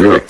Yeah.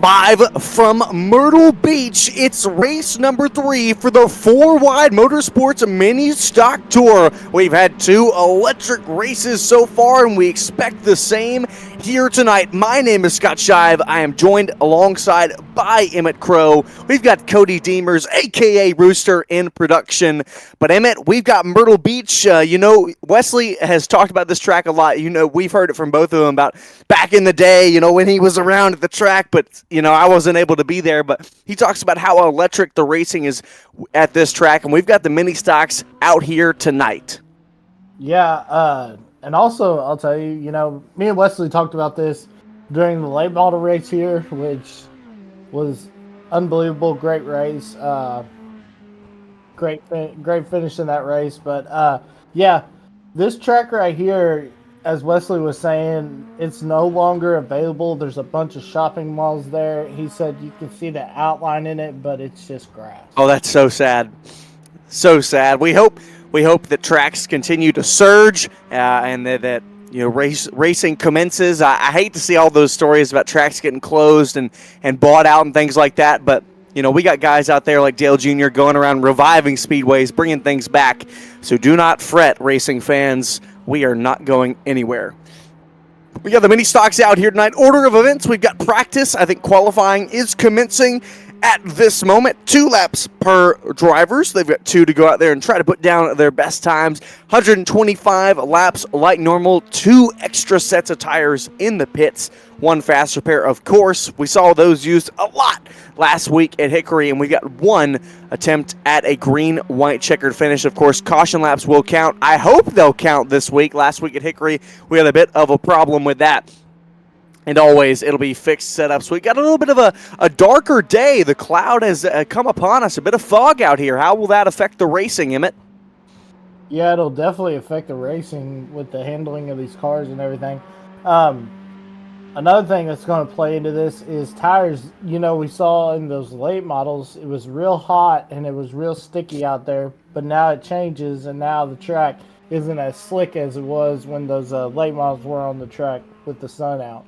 Live from Myrtle Beach, it's race number 3 for the 4Wide Motorsports Mini Stock Tour. We've had 2 electric races so far, and we expect the same here tonight. My name is Scott Shive. I am joined alongside by Emmett Crow. We've got Cody Deemers, a.k.a. Rooster, in production. But Emmett, we've got Myrtle Beach. Wesley has talked about this track a lot. We've heard it from both of them about back in the day, when he was around at the track, but I wasn't able to be there, but he talks about how electric the racing is at this track, and we've got the mini stocks out here tonight. Yeah, and also, I'll tell you, me and Wesley talked about this during the late model race here, which was unbelievable, great race, great finish in that race, but yeah, this track right here, as Wesley was saying, it's no longer available. There's a bunch of shopping malls there. He said you can see the outline in it, but it's just grass. Oh, that's so sad. So sad. We hope that tracks continue to surge and that racing commences. I hate to see all those stories about tracks getting closed and bought out and things like that, but we got guys out there like Dale Jr. going around reviving speedways, bringing things back. So do not fret, racing fans. We are not going anywhere. We got the mini stocks out here tonight. Order of events, we've got practice. I think qualifying is commencing at this moment. 2 laps per drivers. They've got 2 to go out there and try to put down their best times. 125 laps like normal. 2 extra sets of tires in the pits. 1 faster pair, of course. We saw those used a lot last week at Hickory, and we got 1 attempt at a green-white checkered finish. Of course, caution laps will count. I hope they'll count this week. Last week at Hickory, we had a bit of a problem with that. And always, it'll be fixed setups. We got a little bit of a darker day. The cloud has come upon us. A bit of fog out here. How will that affect the racing, Emmett? Yeah, it'll definitely affect the racing with the handling of these cars and everything. Another thing that's going to play into this is tires. We saw in those late models, it was real hot and it was real sticky out there. But now it changes, and now the track isn't as slick as it was when those late models were on the track with the sun out.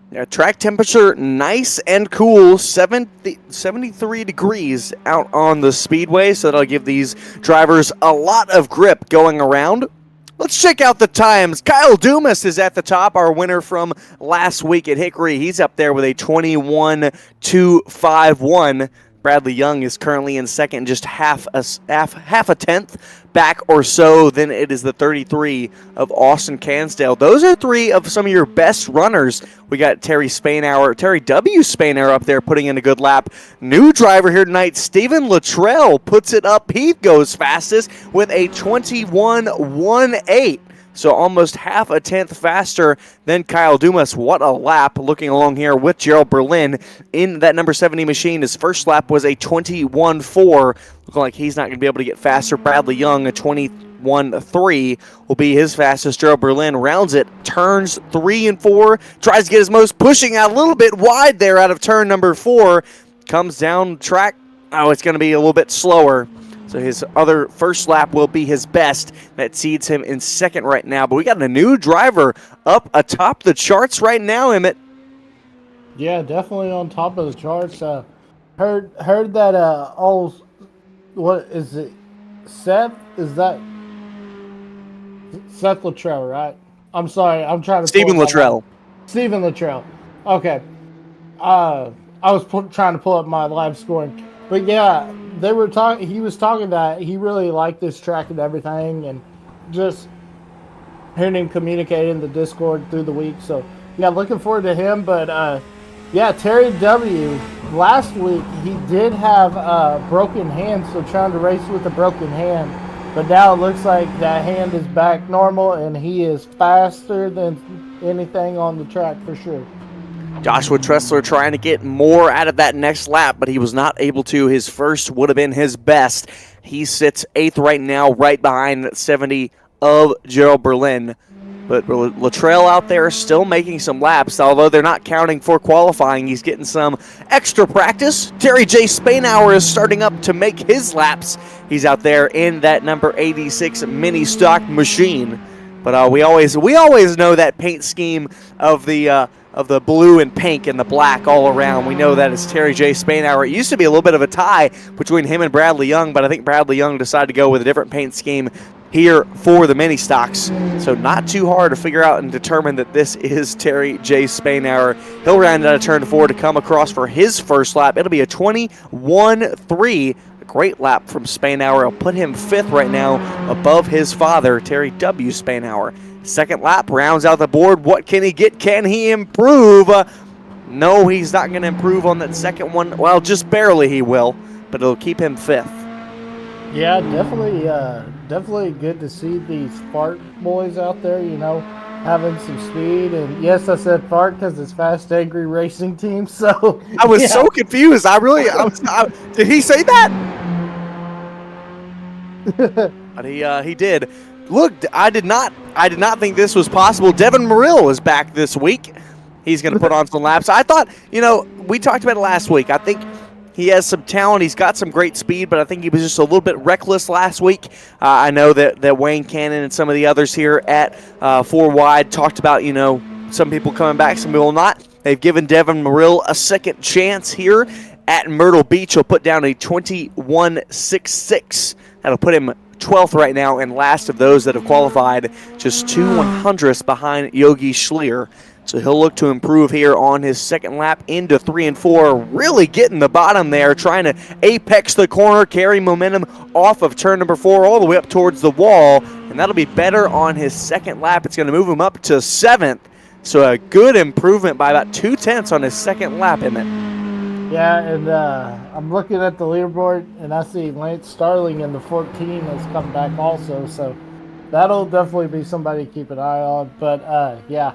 Yeah, track temperature nice and cool, 73 degrees out on the speedway, so that'll give these drivers a lot of grip going around. Let's check out the times. Kyle Dumas is at the top, our winner from last week at Hickory. He's up there with a 21.251. Bradley Young is currently in second, just half a tenth back or so. Then it is the 33 of Austin Cansdale. Those are 3 of some of your best runners. We got Terry W. Spainhour up there putting in a good lap. New driver here tonight, Stephen Luttrell puts it up. He goes fastest with a 21.18. So almost half a tenth faster than Kyle Dumas. What a lap looking along here with Gerald Berlin in that number 70 machine. His first lap was a 21.4. Looking like he's not going to be able to get faster. Bradley Young, a 21.3 will be his fastest. Gerald Berlin rounds it, turns 3 and 4, tries to get his most, pushing out a little bit wide there out of turn number 4. Comes down track. Oh, it's going to be a little bit slower. So his first lap will be his best. That seeds him in second right now. But we got a new driver up atop the charts right now, Emmett. Yeah, definitely on top of the charts. Heard that what is it? Seth? Is that Seth Luttrell, right? I'm sorry, I'm trying to. Stephen Luttrell. Stephen Luttrell. Okay. I was trying to pull up my live scoring. But yeah, they were talking. He was talking that he really liked this track and everything, and just hearing him communicate in the Discord through the week. So yeah, looking forward to him. But yeah, Terry W. Last week he did have a broken hand, so trying to race with a broken hand. But now it looks like that hand is back normal, and he is faster than anything on the track for sure. Joshua Tressler trying to get more out of that next lap, but he was not able to. His first would have been his best. He sits 8th right now, right behind that 70 of Gerald Berlin. But Luttrell out there still making some laps, although they're not counting for qualifying. He's getting some extra practice. Terry J. Spainhour is starting up to make his laps. He's out there in that number 86 mini stock machine. But we always know that paint scheme of the the blue and pink and the black all around. We know that is Terry J. Spainhour. It used to be a little bit of a tie between him and Bradley Young, but I think Bradley Young decided to go with a different paint scheme here for the mini stocks. So not too hard to figure out and determine that this is Terry J. Spainhour. He'll round out of turn 4 to come across for his first lap. It'll be a 21-3. A great lap from Spainhour. It'll put him 5th right now above his father, Terry W. Spainhour. Second lap rounds out the board. What can he get? Can he improve? No, he's not going to improve on that second one. Well, just barely he will, but it'll keep him 5th. Yeah, definitely good to see these fart boys out there, having some speed. And yes, I said fart because it's Fast Angry Racing Team. So I was so confused. Did he say that? But he did. Look, I did not think this was possible. Devin Myrtle is back this week. He's going to put on some laps. I thought, we talked about it last week. I think he has some talent. He's got some great speed, but I think he was just a little bit reckless last week. I know that Wayne Cannon and some of the others here at 4 Wide talked about, some people coming back, some people not. They've given Devin Myrtle a second chance here at Myrtle Beach. He'll put down a 21.66. That'll put him 12th right now and last of those that have qualified, just 2/100ths behind Yogi Schlier. So he'll look to improve here on his second lap into 3 and 4, really getting the bottom there, trying to apex the corner, carry momentum off of turn number 4 all the way up towards the wall, and that'll be better on his second lap. It's going to move him up to 7th, so a good improvement by about 2/10 on his second lap, isn't it? Yeah, and I'm looking at the leaderboard, and I see Lance Starling in the 14 has come back also, so that'll definitely be somebody to keep an eye on. But, yeah.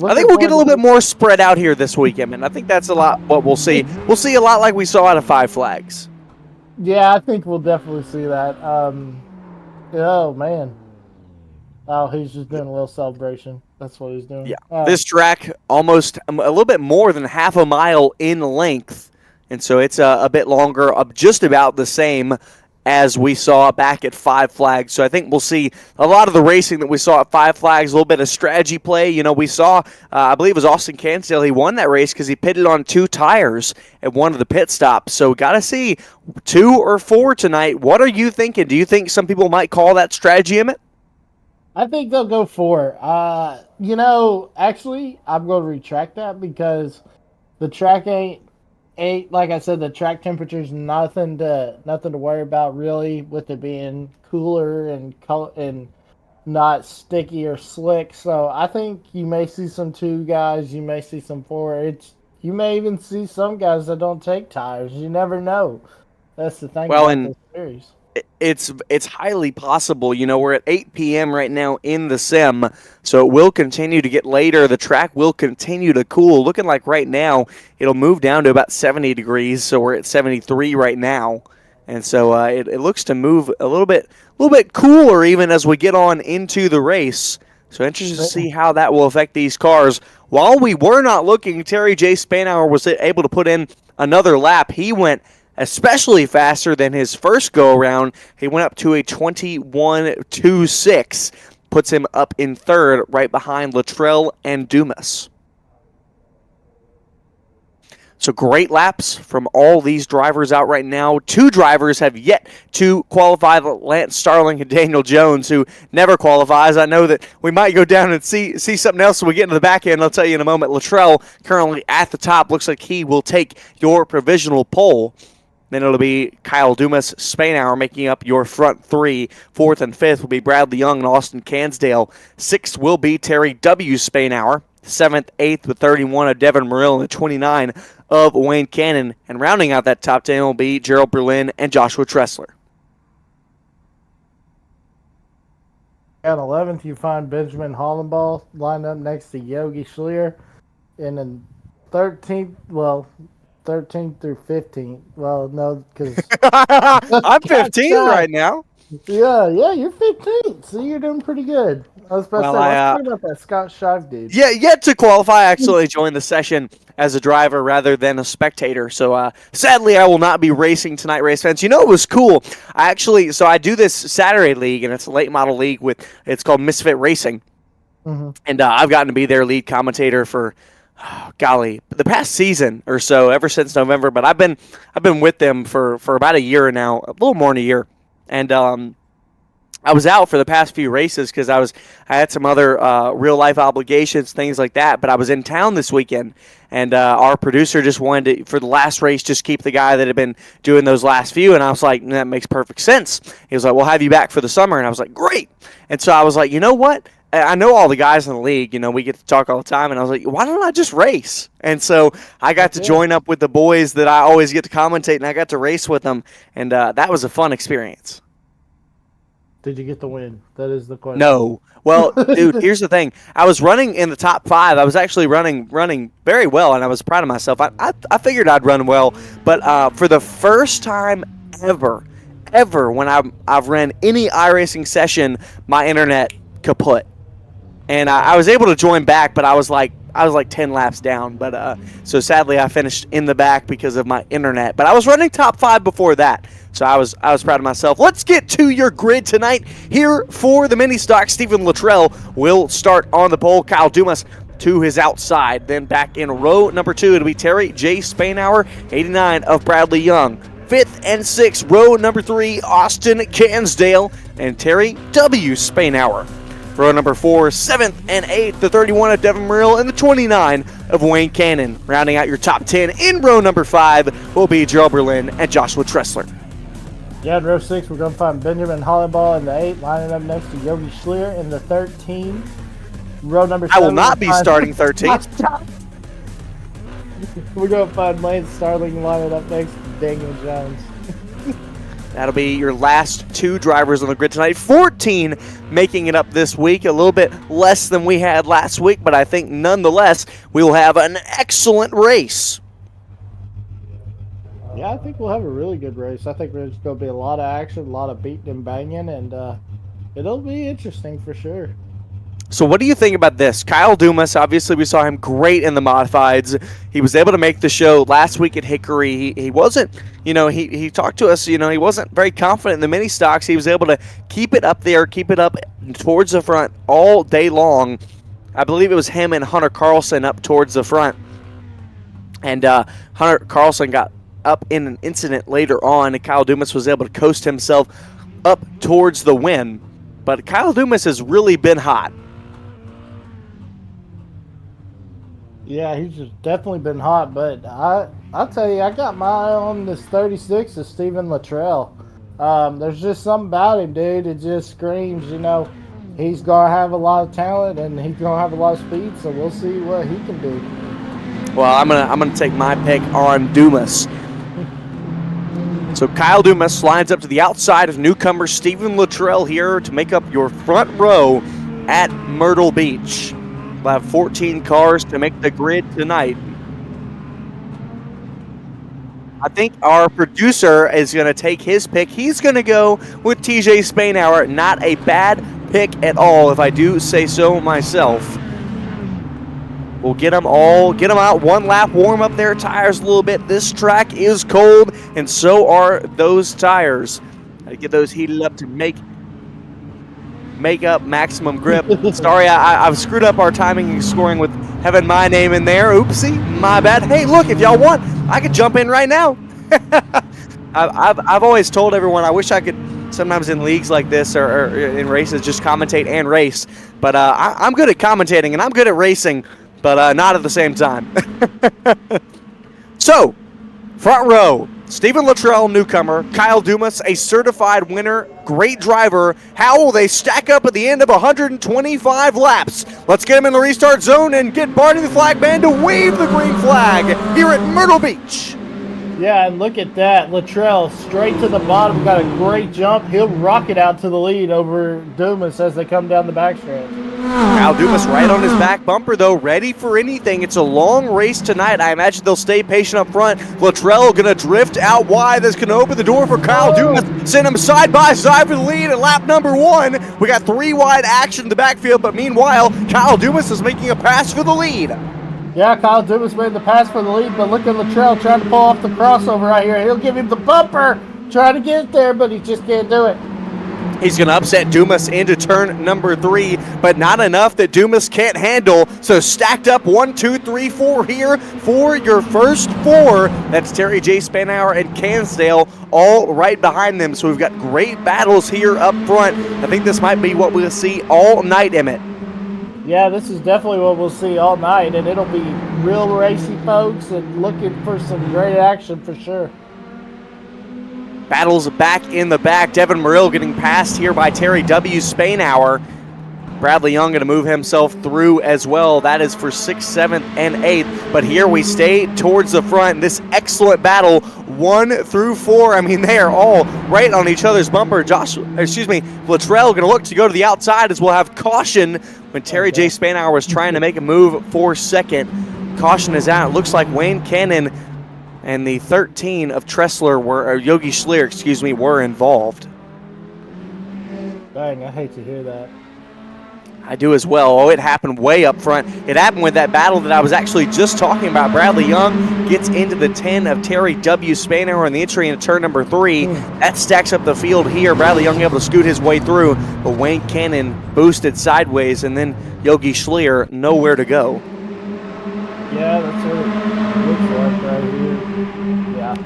I think we'll get a little bit more spread out here this weekend, and I think that's a lot what we'll see. We'll see a lot like we saw out of Five Flags. Yeah, I think we'll definitely see that. Oh, man. Oh, he's just doing a little celebration. That's what he's doing. Yeah, this track almost a little bit more than half a mile in length, and so it's a bit longer, just about the same as we saw back at Five Flags. So I think we'll see a lot of the racing that we saw at Five Flags, a little bit of strategy play. We saw, I believe it was Austin Cansdale, he won that race because he pitted on 2 tires at one of the pit stops. So got to see 2 or 4 tonight. What are you thinking? Do you think some people might call that strategy, Emmett? I think they'll go 4. Actually, I'm going to retract that because the track ain't like I said, the track temperature's nothing to worry about really, with it being cooler and not sticky or slick. So I think you may see some 2 guys, you may see some 4. You may even see some guys that don't take tires. You never know. That's the thing about this series. It's highly possible. We're at 8 p.m. right now in the sim, so it will continue to get later. The track will continue to cool. Looking like right now it'll move down to about 70 degrees, so we're at 73 right now. And so it looks to move a little bit cooler even as we get on into the race. So interested to see how that will affect these cars. While we were not looking, Terry J. Spainhour was able to put in another lap. He went especially faster than his first go-around. He went up to a 21.26, puts him up in 3rd, right behind Luttrell and Dumas. So great laps from all these drivers out right now. 2 drivers have yet to qualify, Lance Starling and Daniel Jones, who never qualifies. I know that we might go down and see something else when we get into the back end. I'll tell you in a moment. Luttrell currently at the top. Looks like he will take your provisional pole. Then it'll be Kyle Dumas, Spainhour making up your front 3. 4th and 5th will be Bradley Young and Austin Cansdale. 6th will be Terry W. Spainhour. 7th, 8th with 31 of Devin Myrtle and 29 of Wayne Cannon. And rounding out that top 10 will be Gerald Berlin and Joshua Tressler. At 11th, you find Benjamin Hollenball lined up next to Yogi Schlier. And then 13th through 15th. Well, no, because I'm 15 right now. Yeah, you're 15. So you're doing pretty good. I was about to say, let's talk about that Scott Shive dude. Yeah, yet to qualify. I actually joined the session as a driver rather than a spectator. So sadly, I will not be racing tonight, race fans. It was cool. I do this Saturday league, and it's a late model league it's called Misfit Racing. Mm-hmm. And I've gotten to be their lead commentator for golly, the past season or so, ever since November. But I've been with them for about a year now, a little more than a year, and I was out for the past few races because I had some other real life obligations, things like that. But I was in town this weekend, and our producer just wanted to, for the last race, just keep the guy that had been doing those last few. And I was like, that makes perfect sense. He was like, we'll have you back for the summer, and I was like, great. And so I was like, you know what? I know all the guys in the league. We get to talk all the time, and I was like, why don't I just race? And so I got to join up with the boys that I always get to commentate, and I got to race with them, and that was a fun experience. Did you get the win? That is the question. No. Well, dude, here's the thing. I was running in the top 5. I was actually running very well, and I was proud of myself. I figured I'd run well, but for the first time ever, when I've ran any iRacing session, my internet kaput. And I was able to join back, but I was like 10 laps down. But so sadly, I finished in the back because of my internet. But I was running top 5 before that, so I was proud of myself. Let's get to your grid tonight. Here for the mini stock, Stephen Luttrell will start on the pole. Kyle Dumas to his outside. Then back in row number 2, it'll be Terry J. Spainhour, 89 of Bradley Young. 5th and 6th, row number 3, Austin Cansdale and Terry W. Spainhour. Row number 4, 7th and 8th, the 31 of Devin Myrtle and the 29 of Wayne Cannon. Rounding out your top 10 in row number 5 will be Gerald Berlin and Joshua Tressler. Yeah, in row 6, we're going to find Benjamin Hollyball in the 8, lining up next to Yogi Schlier in the 13. Row number 7. I will not be starting 13. We're going to find Lance Starling lining up next to Daniel Jones. That'll be your last 2 drivers on the grid tonight. 14 making it up this week. A little bit less than we had last week, but I think nonetheless we will have an excellent race. Yeah, I think we'll have a really good race. I think there's going to be a lot of action, a lot of beating and banging, and it'll be interesting for sure. So what do you think about this? Kyle Dumas, obviously we saw him great in the modifieds. He was able to make the show last week at Hickory. He wasn't, he talked to us, he wasn't very confident in the mini stocks. He was able to keep it up there, keep it up towards the front all day long. I believe it was him and Hunter Carlson up towards the front. And Hunter Carlson got up in an incident later on, and Kyle Dumas was able to coast himself up towards the win. But Kyle Dumas has really been hot. Yeah, he's just definitely been hot, but I'll tell you, I got my eye on this 36 of Stephen Luttrell. There's just something about him, dude. It just screams, he's going to have a lot of talent and he's going to have a lot of speed, so we'll see what he can do. Well, I'm gonna take my pick on Dumas. So Kyle Dumas lines up to the outside of newcomer Stephen Luttrell here to make up your front row at Myrtle Beach. We'll have 14 cars to make the grid tonight. I think our producer is going to take his pick. He's going to go with TJ Spainhour. Not a bad pick at all, if I do say so myself. We'll get them out. One lap, warm up their tires a little bit. This track is cold, and so are those tires. Gotta get those heated up to make up maximum grip. Sorry, I've screwed up our timing and scoring with having my name in there. Oopsie, my bad. Hey, look, if y'all want, I could jump in right now. I've always told everyone I wish I could sometimes in leagues like this or in races just commentate and race. But I'm good at commentating and I'm good at racing, but not at the same time. So, front row. Stephen Luttrell, newcomer. Kyle Dumas, a certified winner. Great driver. How will they stack up at the end of 125 laps? Let's get him in the restart zone and get Barney the flag man to wave the green flag here at Myrtle Beach. Yeah, and look at that. Luttrell straight to the bottom. Got a great jump. He'll rocket out to the lead over Dumas as they come down the backstretch. Kyle Dumas right on his back bumper, though, ready for anything. It's a long race tonight. I imagine they'll stay patient up front. Luttrell going to drift out wide. That's going to open the door for Kyle Dumas. Send him side by side for the lead at lap number 1. We got 3 wide action in the backfield, but meanwhile, Kyle Dumas is making a pass for the lead. Yeah, Kyle Dumas made the pass for the lead, but look at Luttrell trying to pull off the crossover right here. He'll give him the bumper, trying to get there, but he just can't do it. He's going to upset Dumas into turn number 3, but not enough that Dumas can't handle. So stacked up 1, 2, 3, 4 here for your first 4. That's Terry J. Spanauer and Cansdale all right behind them. So we've got great battles here up front. I think this might be what we'll see all night, Emmett. Yeah, this is definitely what we'll see all night, and it'll be real racy, folks, and looking for some great action for sure. Battles back in the back. Devin Myrtle getting passed here by Terry W. Spanauer. Bradley Young going to move himself through as well. That is for 6th, 7th, and 8th. But here we stay towards the front. This excellent battle, 1 through 4. I mean, they are all right on each other's bumper. Luttrell going to look to go to the outside as we'll have caution when Terry J. Spanauer was trying to make a move for 2nd. Caution is out. It looks like Wayne Cannon and the 13 of Yogi Schleer, were involved. Dang, I hate to hear that. I do as well. Oh, it happened way up front. It happened with that battle that I was actually just talking about. Bradley Young gets into the 10 of Terry W. Spanauer on the entry into turn number 3. That stacks up the field here. Bradley Young able to scoot his way through, but Wayne Cannon boosted sideways, and then Yogi Schleer nowhere to go. Yeah, that's what it looks like right here.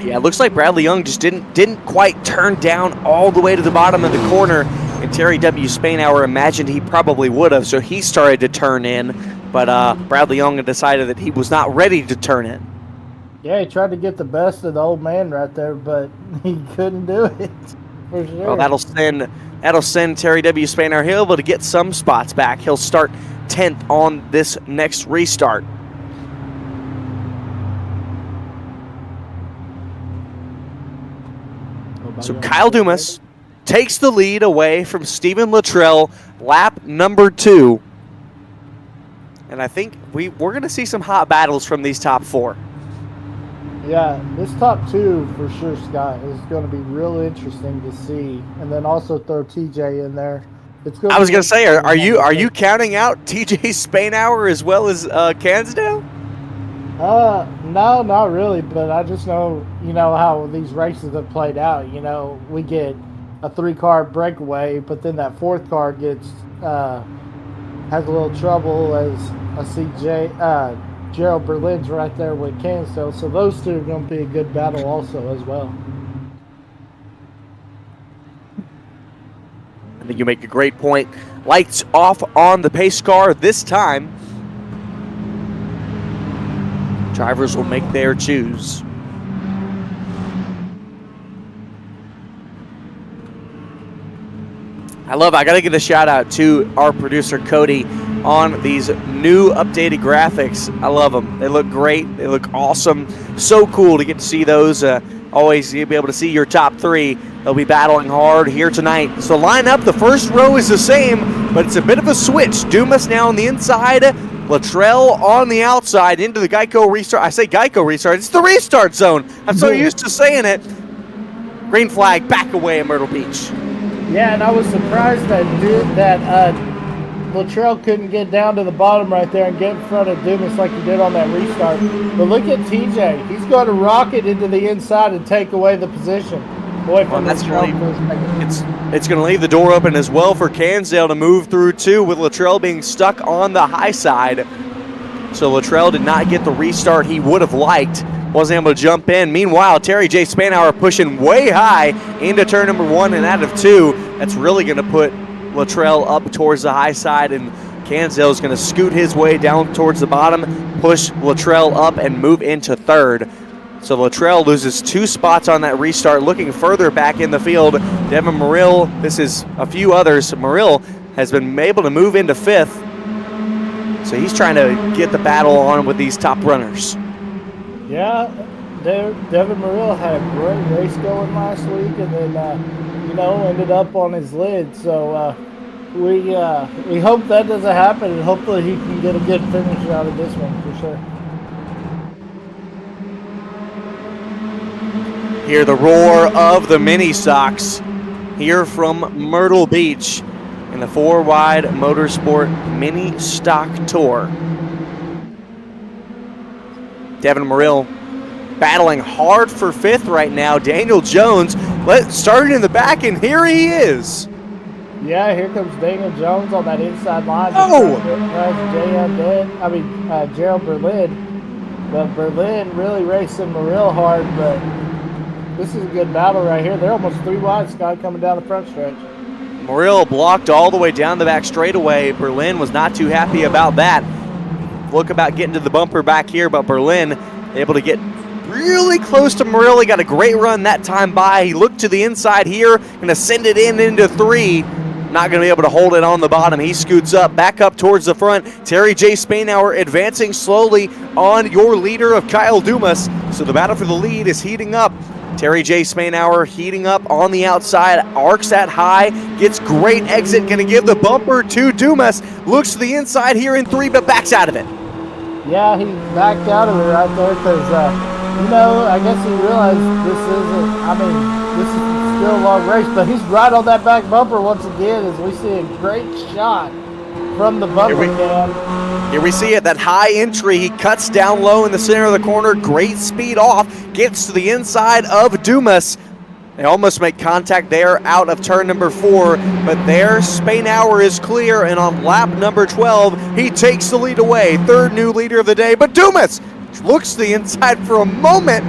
Yeah, it looks like Bradley Young just didn't quite turn down all the way to the bottom of the corner, and Terry W. Spanauer imagined he probably would have, so he started to turn in, but Bradley Young decided that he was not ready to turn in. Yeah, he tried to get the best of the old man right there, but he couldn't do it, for sure. Well, that'll send Terry W. Spanauer. He'll be able to get some spots back. He'll start 10th on this next restart. So Kyle Dumas takes the lead away from Stephen Luttrell, lap number 2. And I think we're going to see some hot battles from these top 4. Yeah, this top 2 for sure, Scott, is going to be real interesting to see. And then also throw TJ in there. I was going to say, are you counting out TJ Spanauer as well as Cansdale? No, not really, but I just know, how these races have played out. We get a 3-car breakaway, but then that 4th car has a little trouble as I see Gerald Berlin's right there with Cansdale, so those 2 are going to be a good battle also as well. I think you make a great point. Lights off on the pace car this time. Drivers will make their choose. I got to give a shout out to our producer Cody on these new updated graphics. I love them. They look great. They look awesome. So cool to get to see those. Always you'll be able to see your top 3. They'll be battling hard here tonight. So line up. The first row is the same, but it's a bit of a switch. Dumas now on the inside. Luttrell on the outside into the Geico restart. I say Geico restart. It's the restart zone. I'm so used to saying it. Green flag back away at Myrtle Beach. Yeah, and I was surprised that Luttrell couldn't get down to the bottom right there and get in front of Dumas like he did on that restart. But look at TJ. He's going to rocket into the inside and take away the position. It's going to leave the door open as well for Cansdale to move through too, with Luttrell being stuck on the high side. So Luttrell did not get the restart he would have liked. Wasn't able to jump in. Meanwhile, Terry J. Spanauer pushing way high into turn number 1 and out of 2. That's really going to put Luttrell up towards the high side, and Cansdale is going to scoot his way down towards the bottom, push Luttrell up, and move into 3rd. So Luttrell loses 2 spots on that restart, looking further back in the field. Devin Myrtle, this is a few others. Myrtle has been able to move into 5th. So he's trying to get the battle on with these top runners. Yeah, Devin Myrtle had a great race going last week, and then, ended up on his lid. So we hope that doesn't happen, and hopefully he can get a good finish out of this one for sure. Hear the roar of the mini stocks here from Myrtle Beach in the 4-wide Motorsport Mini Stock Tour. Devin Myrtle battling hard for 5th right now. Daniel Jones started in the back, and here he is. Yeah, here comes Daniel Jones on that inside line. Oh! Gerald Berlin. But Berlin really racing Myrtle hard, but this is a good battle right here. They're almost 3 wide, Scott, coming down the front stretch. Myrtle blocked all the way down the back straightaway. Berlin was not too happy about that. Look about getting to the bumper back here, but Berlin able to get really close to Myrtle. He got a great run that time by. He looked to the inside here, going to send it in into 3. Not going to be able to hold it on the bottom. He scoots up, back up towards the front. Terry J. Spainhour advancing slowly on your leader of Kyle Dumas. So the battle for the lead is heating up. Terry J. Spainhour heating up on the outside, arcs that high, gets great exit, going to give the bumper to Dumas. Looks to the inside here in 3, but backs out of it. Yeah, he backed out of it right there because, I guess he realized this is still a long race, but he's right on that back bumper once again as we see a great shot from the bumper cam. Here we see it, that high entry. He cuts down low in the center of the corner. Great speed off. Gets to the inside of Dumas. They almost make contact there out of turn number 4. But there, Spainhour is clear. And on lap number 12, he takes the lead away. 3rd new leader of the day. But Dumas looks to the inside for a moment,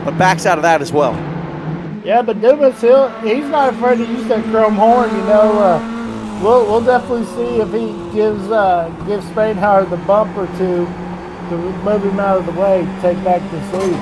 but backs out of that as well. Yeah, but Dumas, he's not afraid to use that chrome horn, We'll definitely see if he gives Spainhour the bump or two to move him out of the way, take back the lead.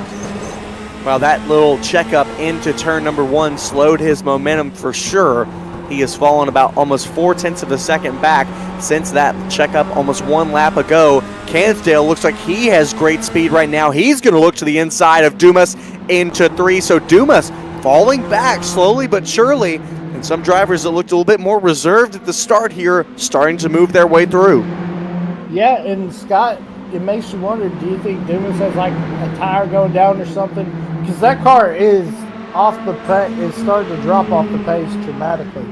Well, that little checkup into turn number 1 slowed his momentum for sure. He has fallen about almost 0.4 of a second back since that checkup almost 1 lap ago. Cansdale looks like he has great speed right now. He's going to look to the inside of Dumas into 3. So Dumas falling back slowly but surely. And some drivers that looked a little bit more reserved at the start here starting to move their way through. Yeah, and Scott, it makes you wonder, do you think Dumas has like a tire going down or something? Because that car is starting to drop off the pace dramatically.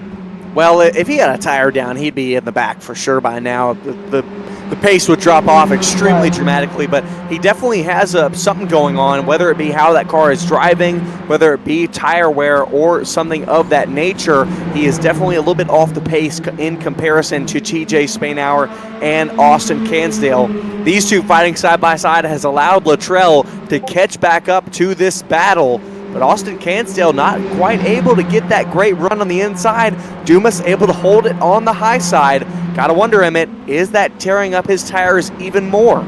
Well, if he had a tire down, he'd be in the back for sure by now. The pace would drop off extremely dramatically, but he definitely has something going on, whether it be how that car is driving, whether it be tire wear or something of that nature. He is definitely a little bit off the pace in comparison to TJ Spainhour and Austin Cansdale. These two fighting side by side has allowed Luttrell to catch back up to this battle. But Austin Cansdale not quite able to get that great run on the inside. Dumas able to hold it on the high side. Gotta wonder, Emmett, is that tearing up his tires even more?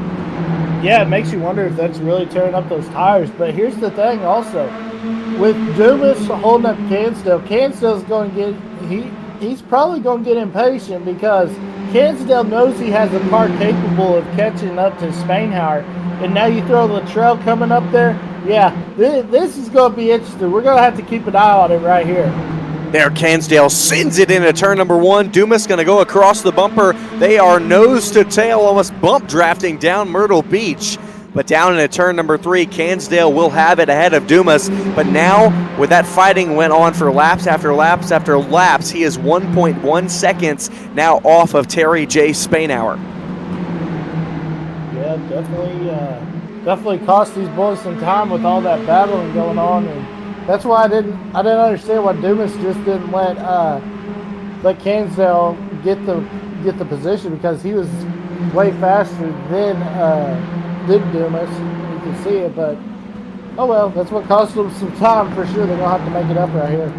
Yeah, it makes you wonder if that's really tearing up those tires. But here's the thing also. With Dumas holding up Cansdale's going to he's probably going to get impatient because Cansdale knows he has a car capable of catching up to Spainhour. And now you throw Luttrell coming up there. Yeah, this is going to be interesting. We're going to have to keep an eye on it right here. There, Cansdale sends it into turn number 1. Dumas going to go across the bumper. They are nose to tail, almost bump drafting down Myrtle Beach. But down into turn number 3, Cansdale will have it ahead of Dumas. But now, with that fighting went on for laps after laps after laps, he is 1.1 seconds now off of Terry J. Spainhour. Yeah, definitely cost these boys some time with all that battling going on, and that's why I didn't understand why Dumas just didn't let Cansdale get the position, because he was way faster than Dumas. You can see it, but oh well, that's what cost them some time for sure. They're gonna have to make it up right here.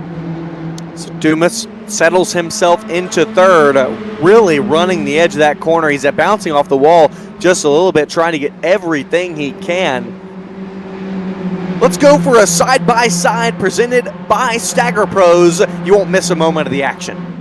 So Dumas settles himself into 3rd, really running the edge of that corner. He's bouncing off the wall just a little bit, trying to get everything he can. Let's go for a side-by-side presented by Stagger Pros. You won't miss a moment of the action.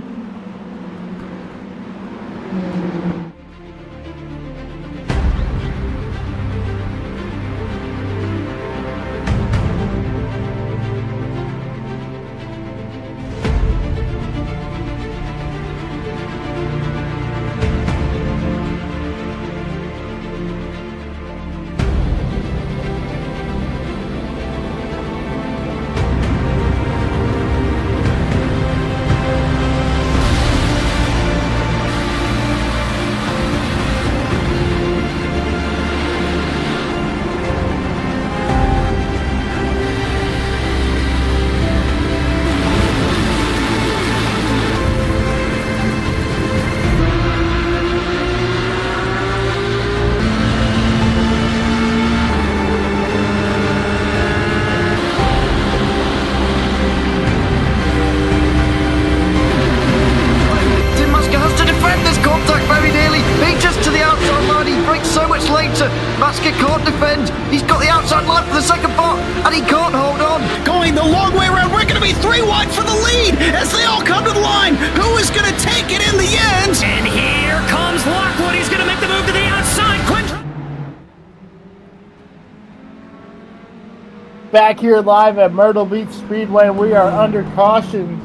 outside line for the second part, and he can't hold on. Going the long way around. We're going to be 3 wide for the lead as they all come to the line. Who is going to take it in the end? And here comes Lockwood. He's going to make the move to the outside. Back here live at Myrtle Beach Speedway, we are under caution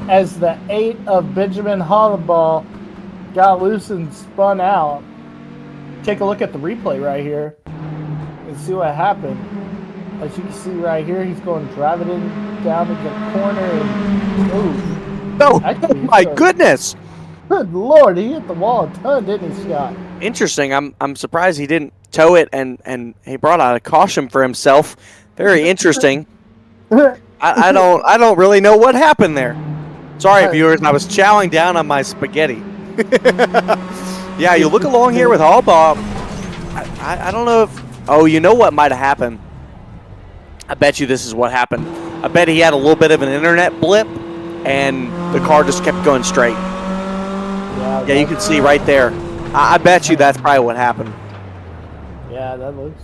as the 8 of Benjamin Hollaball got loose and spun out. Take a look at the replay right here and see what happened. As you can see right here, he's going driving in down to the corner and Oh my goodness! Good Lord, he hit the wall a ton, didn't he, Scott? Interesting. I'm surprised he didn't tow it and he brought out a caution for himself. Very interesting. I don't really know what happened there. Sorry, viewers. I was chowing down on my spaghetti. Yeah, you look along here with Hallball. I don't know if. Oh, you know what might have happened? I bet you this is what happened. I bet he had a little bit of an internet blip, and the car just kept going straight. Yeah, you can see right there. I bet you that's probably what happened. Yeah, that looks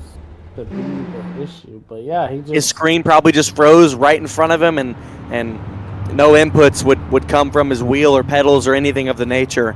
to be the issue. But yeah, his screen probably just froze right in front of him, and no inputs would come from his wheel or pedals or anything of the nature.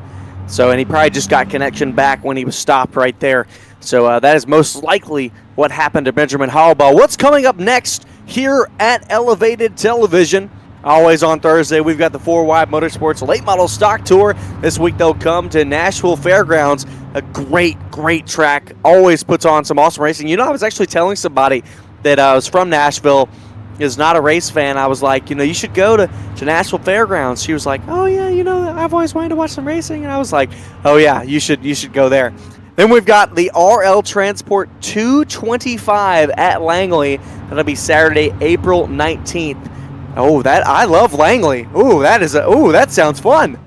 So, and he probably just got connection back when he was stopped right there. So that is most likely what happened to Benjamin Hollaball. What's coming up next here at Elevated Television? Always on Thursday, we've got the 4Wide Motorsports Late Model Stock Tour. This week they'll come to Nashville Fairgrounds, a great track. Always puts on some awesome racing. You know, I was actually telling somebody that was from Nashville, is not a race fan. I was like, you know, you should go to Nashville Fairgrounds. She was like, oh yeah, you know, I've always wanted to watch some racing. And I was like, oh yeah, you should go there. Then we've got the RL Transport 225 at Langley. That'll be Saturday, April 19th. Oh, I love Langley. Ooh, that sounds fun.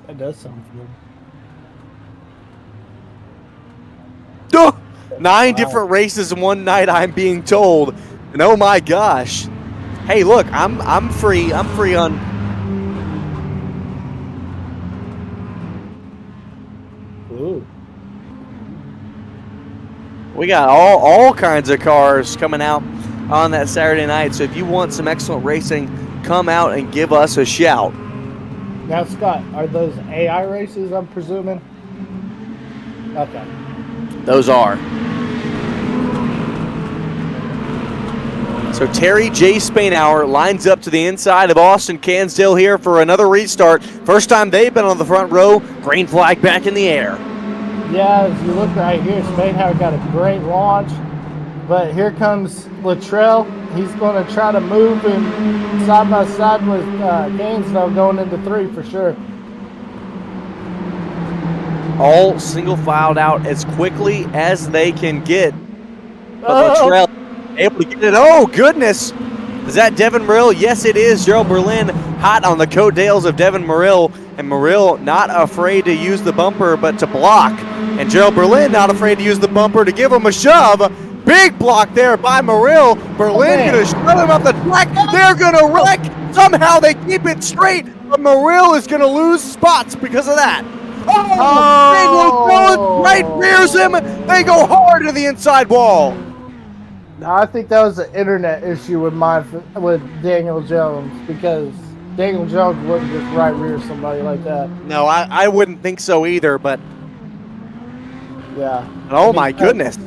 That does sound good. 9 different races in one night, I'm being told. And oh my gosh. Hey, look, I'm free. I'm free on. Ooh. We got all kinds of cars coming out on that Saturday night. So if you want some excellent racing, come out and give us a shout. Now, Scott, are those AI races, I'm presuming? Okay. Those are. So Terry J. Spainhour lines up to the inside of Austin Cansdale here for another restart. First time they've been on the front row. Green flag back in the air. Yeah, as you look right here, Spainhour got a great launch. But here comes Luttrell. He's going to try to move him side by side with Cansdale going into 3 for sure. All single filed out as quickly as they can get. But Luttrell able to get it. Oh, goodness. Is that Devin Myrtle? Yes, it is. Gerald Berlin hot on the coattails of Devin Myrtle. And Myrtle not afraid to use the bumper, but to block. And Gerald Berlin not afraid to use the bumper to give him a shove. Big block there by Myrtle. Berlin going to shove him up the track. They're going to wreck. Somehow they keep it straight. But Myrtle is going to lose spots because of that. Oh! Right rears him. They go hard to the inside wall. I think that was an internet issue with Daniel Jones, because Daniel Jones wouldn't just right rear somebody like that. No, I wouldn't think so either, but yeah. Oh my goodness.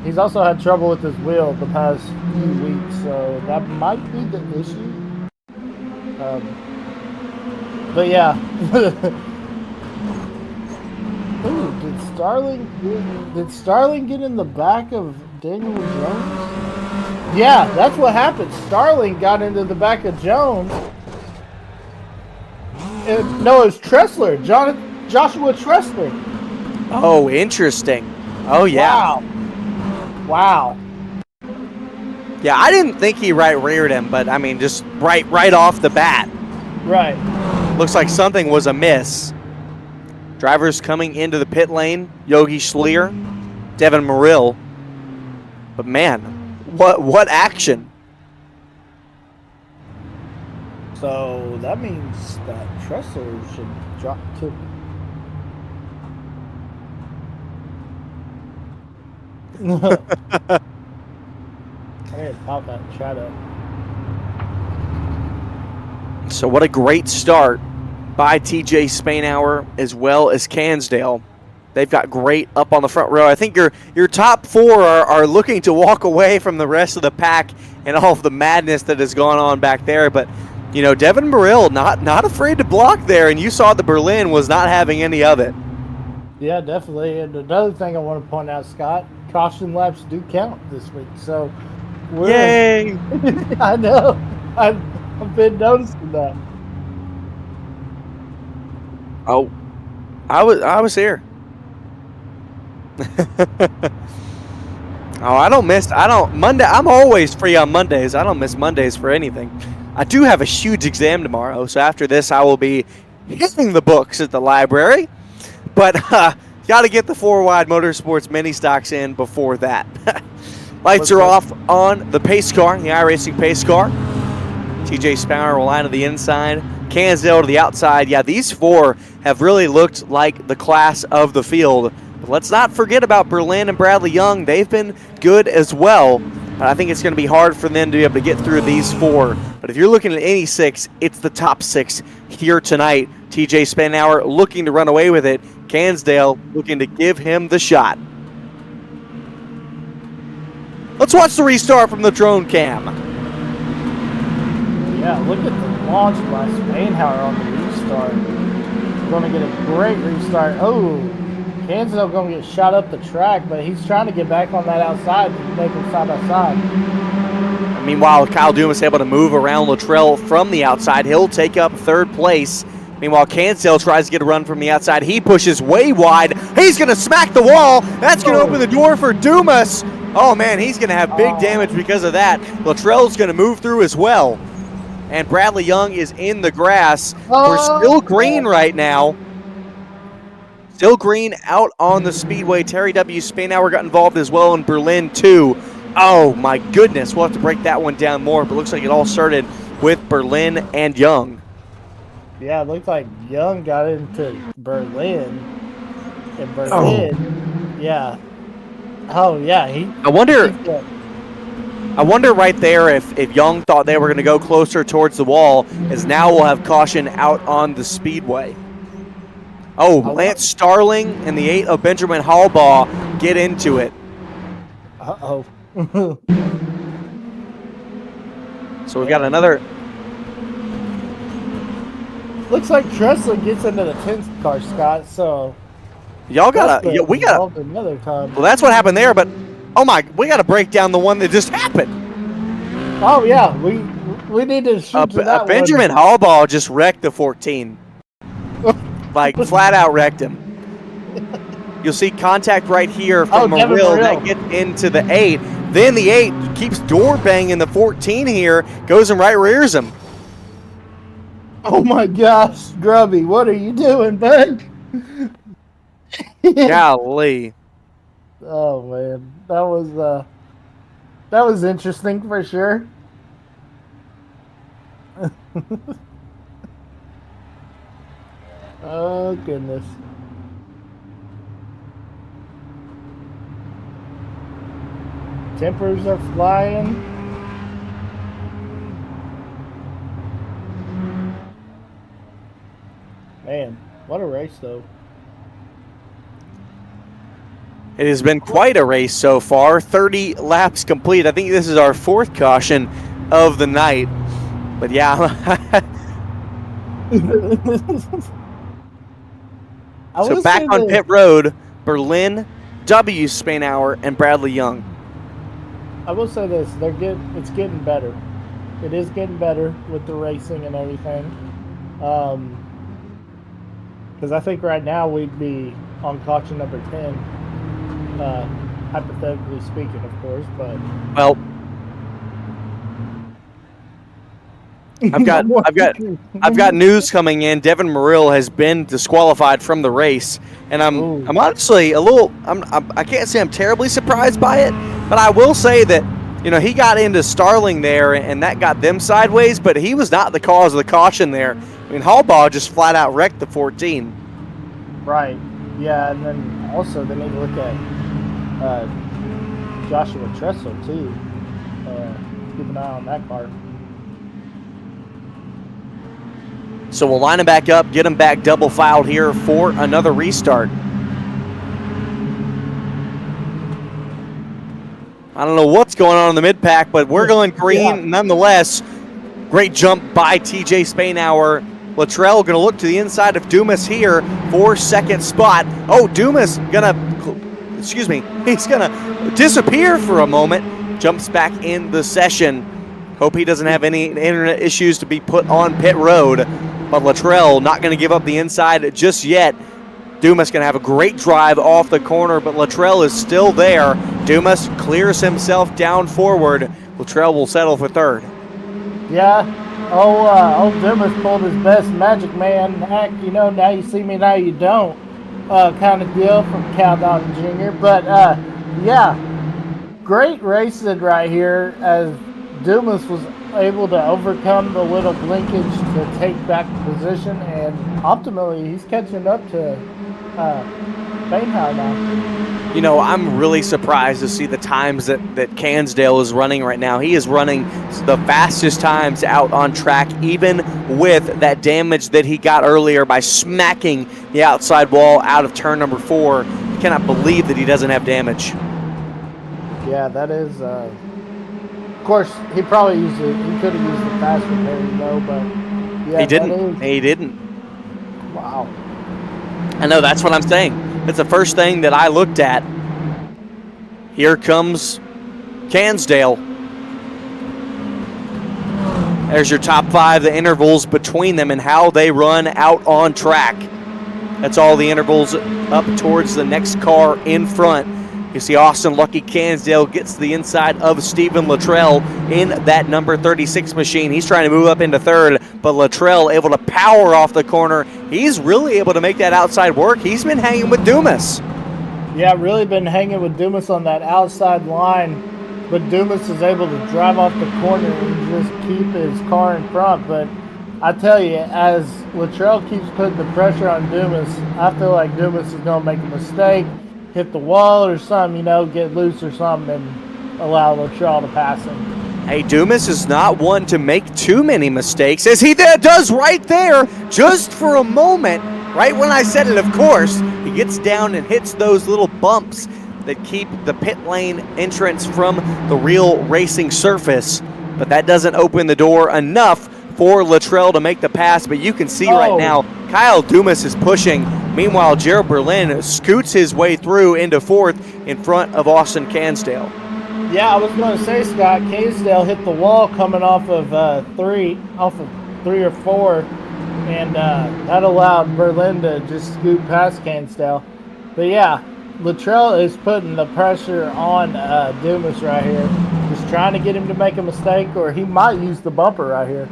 He's also had trouble with his wheel the past few weeks, so that might be the issue. But yeah. Ooh, did Starling get in the back of Daniel Jones? Yeah, that's what happened. Starling got into the back of Jones. No, it was Tressler. Joshua Tressler. Oh, interesting. Oh, yeah. Wow. Yeah, I didn't think he right reared him, but I mean, just right off the bat. Right. Looks like something was amiss. Drivers coming into the pit lane. Yogi Schleer, Devin Myrtle. But man, what action. So that means that Tressler should drop too. without that shadow. So what a great start by TJ Spainhour as well as Cansdale. They've got great up on the front row. I think your top four are looking to walk away from the rest of the pack and all of the madness that has gone on back there. But, you know, Devin Myrtle not afraid to block there, and you saw the Berlin was not having any of it. Yeah, definitely. And another thing I want to point out, Scott, caution laps do count this week. So Yay! I know. I've been noticing that. Oh, I was here. Monday. I'm always free on Mondays. I don't miss Mondays for anything. I do have a huge exam tomorrow, so after this I will be hitting the books at the library. But got to get the 4Wide Motorsports mini stocks in before that. Lights are off on the pace car, the Iracing pace car. TJ Spainhour will line to the inside, Cansdale to the outside. Yeah, these four have really looked like the class of the field. But let's not forget about Berlin and Bradley Young. They've been good as well. I think it's going to be hard for them to be able to get through these four. But if you're looking at any six, it's the top six here tonight. TJ Spainhour looking to run away with it. Cansdale looking to give him the shot. Let's watch the restart from the drone cam. Yeah, look at the launch by Spainhour on the restart. Going to get a great restart. Oh, Cansdale going to get shot up the track, but he's trying to get back on that outside to make him side by side. Meanwhile, Kyle Dumas able to move around Luttrell from the outside. He'll take up third place. Meanwhile, Cansdale tries to get a run from the outside. He pushes way wide. He's going to smack the wall. That's going to open the door for Dumas. Oh, man, he's going to have big damage because of that. Luttrell's going to move through as well. And Bradley Young is in the grass. We're still green right now. Still green out on the Speedway. Terry W. Spainhour got involved as well in Berlin, too. Oh, my goodness. We'll have to break that one down more, but it looks like it all started with Berlin and Young. Yeah, it looks like Young got into Berlin. And Berlin, yeah. Oh, yeah. I wonder right there if Young thought they were going to go closer towards the wall, as now we'll have caution out on the Speedway. Oh, Lance Starling and the 8 of Benjamin Hallbaugh get into it. Uh-oh. So we've got another. Looks like Tressler gets into the 10th car, Scott, so... Y'all gotta... we gotta... Another time. Well, that's what happened there, but... Oh my... We gotta break down the one that just happened. Oh, yeah. We need to shoot to that Benjamin Hallbaugh just wrecked the 14. Like, flat out wrecked him. You'll see contact right here from Myrtle that gets into the 8. Then the 8 keeps door banging the 14 here, goes and right rears him. Oh my gosh, Grubby, what are you doing, bud? Golly. Oh man, that was interesting for sure. Oh goodness. Tempers are flying. Man, what a race, though. It has been quite a race so far. 30 laps complete. I think this is our 4th caution of the night. But yeah. So back on pit road, Berlin, W. Spainhour, and Bradley Young. I will say this. It's getting better. It is getting better with the racing and everything. Because I think right now we'd be on caution number 10, hypothetically speaking, of course. But well, I've got news coming in. Devin Myrtle has been disqualified from the race, and I'm honestly a little. I can't say I'm terribly surprised by it, but I will say that he got into Starling there, and that got them sideways. But he was not the cause of the caution there. I mean, Hallbaugh just flat out wrecked the 14. Right. Yeah, and then also they need to look at Joshua Tressler too. keep an eye on that car. So we'll line him back up, get him back double filed here for another restart. I don't know what's going on in the mid-pack, but we're going green nonetheless. Great jump by TJ Spainhour. Luttrell going to look to the inside of Dumas here for second spot. Oh, Dumas he's going to disappear for a moment. Jumps back in the session. Hope he doesn't have any internet issues to be put on pit road. But Luttrell not going to give up the inside just yet. Dumas going to have a great drive off the corner, but Luttrell is still there. Dumas clears himself down forward. Luttrell will settle for third. Yeah, old Dumas pulled his best Magic Man act, now you see me, now you don't, kind of deal from Cal Dalton Jr. But, yeah, great racing right here as Dumas was able to overcome the little blinkage to take back the position, and ultimately he's catching up to Bainhouse now. I'm really surprised to see the times that Cansdale is running right now. He is running the fastest times out on track, even with that damage that he got earlier by smacking the outside wall out of turn number 4. I cannot believe that he doesn't have damage. Yeah, that is... of course, he probably he could have used the faster parry though, but yeah, He didn't. Wow. I know, that's what I'm saying. That's the first thing that I looked at. Here comes Cansdale. There's your top 5, the intervals between them and how they run out on track. That's all the intervals up towards the next car in front. You see Austin Lucky Cansdale gets to the inside of Stephen Luttrell in that number 36 machine. He's trying to move up into third, but Luttrell able to power off the corner. He's really able to make that outside work. He's been hanging with Dumas. Yeah, really been hanging with Dumas on that outside line, but Dumas is able to drive off the corner and just keep his car in front. But I tell you, as Luttrell keeps putting the pressure on Dumas, I feel like Dumas is going to make a mistake, hit the wall or something, get loose or something, and allow Luttrell to pass him. Hey, Dumas is not one to make too many mistakes, as he does right there, just for a moment. Right when I said it, of course, he gets down and hits those little bumps that keep the pit lane entrance from the real racing surface. But that doesn't open the door enough for Luttrell to make the pass. But you can see right now, Kyle Dumas is pushing. Meanwhile, Gerald Berlin scoots his way through into fourth in front of Austin Cansdale. Yeah, I was going to say, Scott, Cansdale hit the wall coming off of 3 or 4, and that allowed Berlin to just scoot past Cansdale. But yeah, Luttrell is putting the pressure on Dumas right here, just trying to get him to make a mistake, or he might use the bumper right here.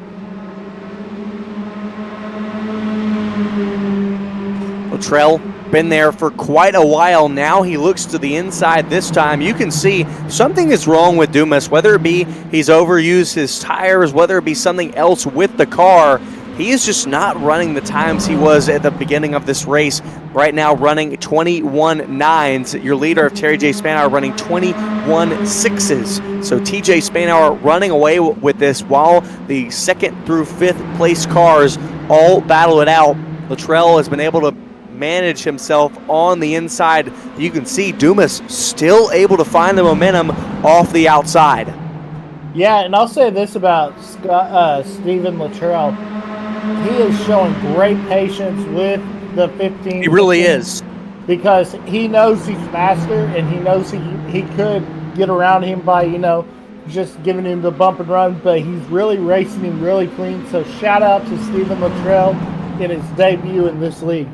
Luttrell been there for quite a while now. He looks to the inside this time. You can see something is wrong with Dumas, whether it be he's overused his tires, whether it be something else with the car. He is just not running the times he was at the beginning of this race. Right now running 21.9s. Your leader of Terry J. Spainhour running 21.6s. So TJ Spainhour running away with this while the 2nd through 5th place cars all battle it out. Luttrell has been able to manage himself on the inside. You can see Dumas still able to find the momentum off the outside. Yeah, and I'll say this about Stephen Luttrell. He is showing great patience with the 15. He really is. Because he knows he's faster, and he knows he could get around him by, just giving him the bump and run, but he's really racing him really clean. So shout out to Stephen Luttrell in his debut in this league.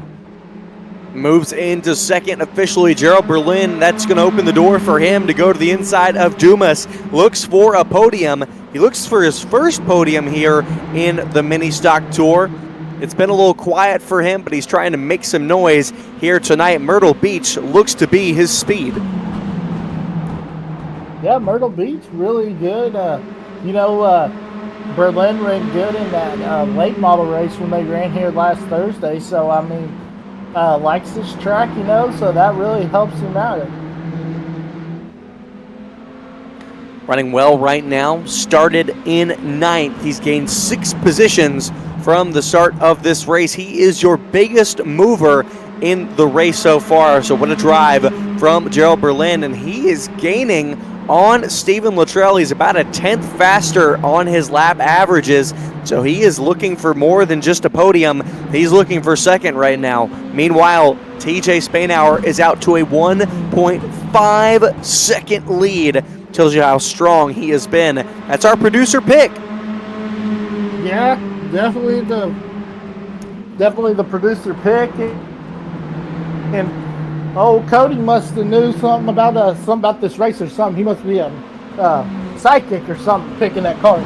Moves into second officially, Gerald Berlin. That's going to open the door for him to go to the inside of Dumas. Looks for a podium. He looks for his first podium here in the mini stock tour. It's been a little quiet for him, but he's trying to make some noise here tonight. Myrtle Beach looks to be his speed. Yeah, Myrtle Beach, really good. Berlin ran good in that late model race when they ran here last Thursday. So, likes this track, so that really helps him out. running well right now. Started in ninth. He's gained 6 positions from the start of this race. He is your biggest mover in the race so far. So what a drive from Gerald Berlin, and he is gaining on Stephen Luttrell. He's about a 10th faster on his lap averages, so he is looking for more than just a podium. He's looking for second right now. Meanwhile, TJ Spainhour is out to a 1.5 second lead. Tells you how strong he has been. That's our producer pick. Yeah, definitely the producer pick. And Cody must have knew something about this race or something. He must be a psychic or something picking that car.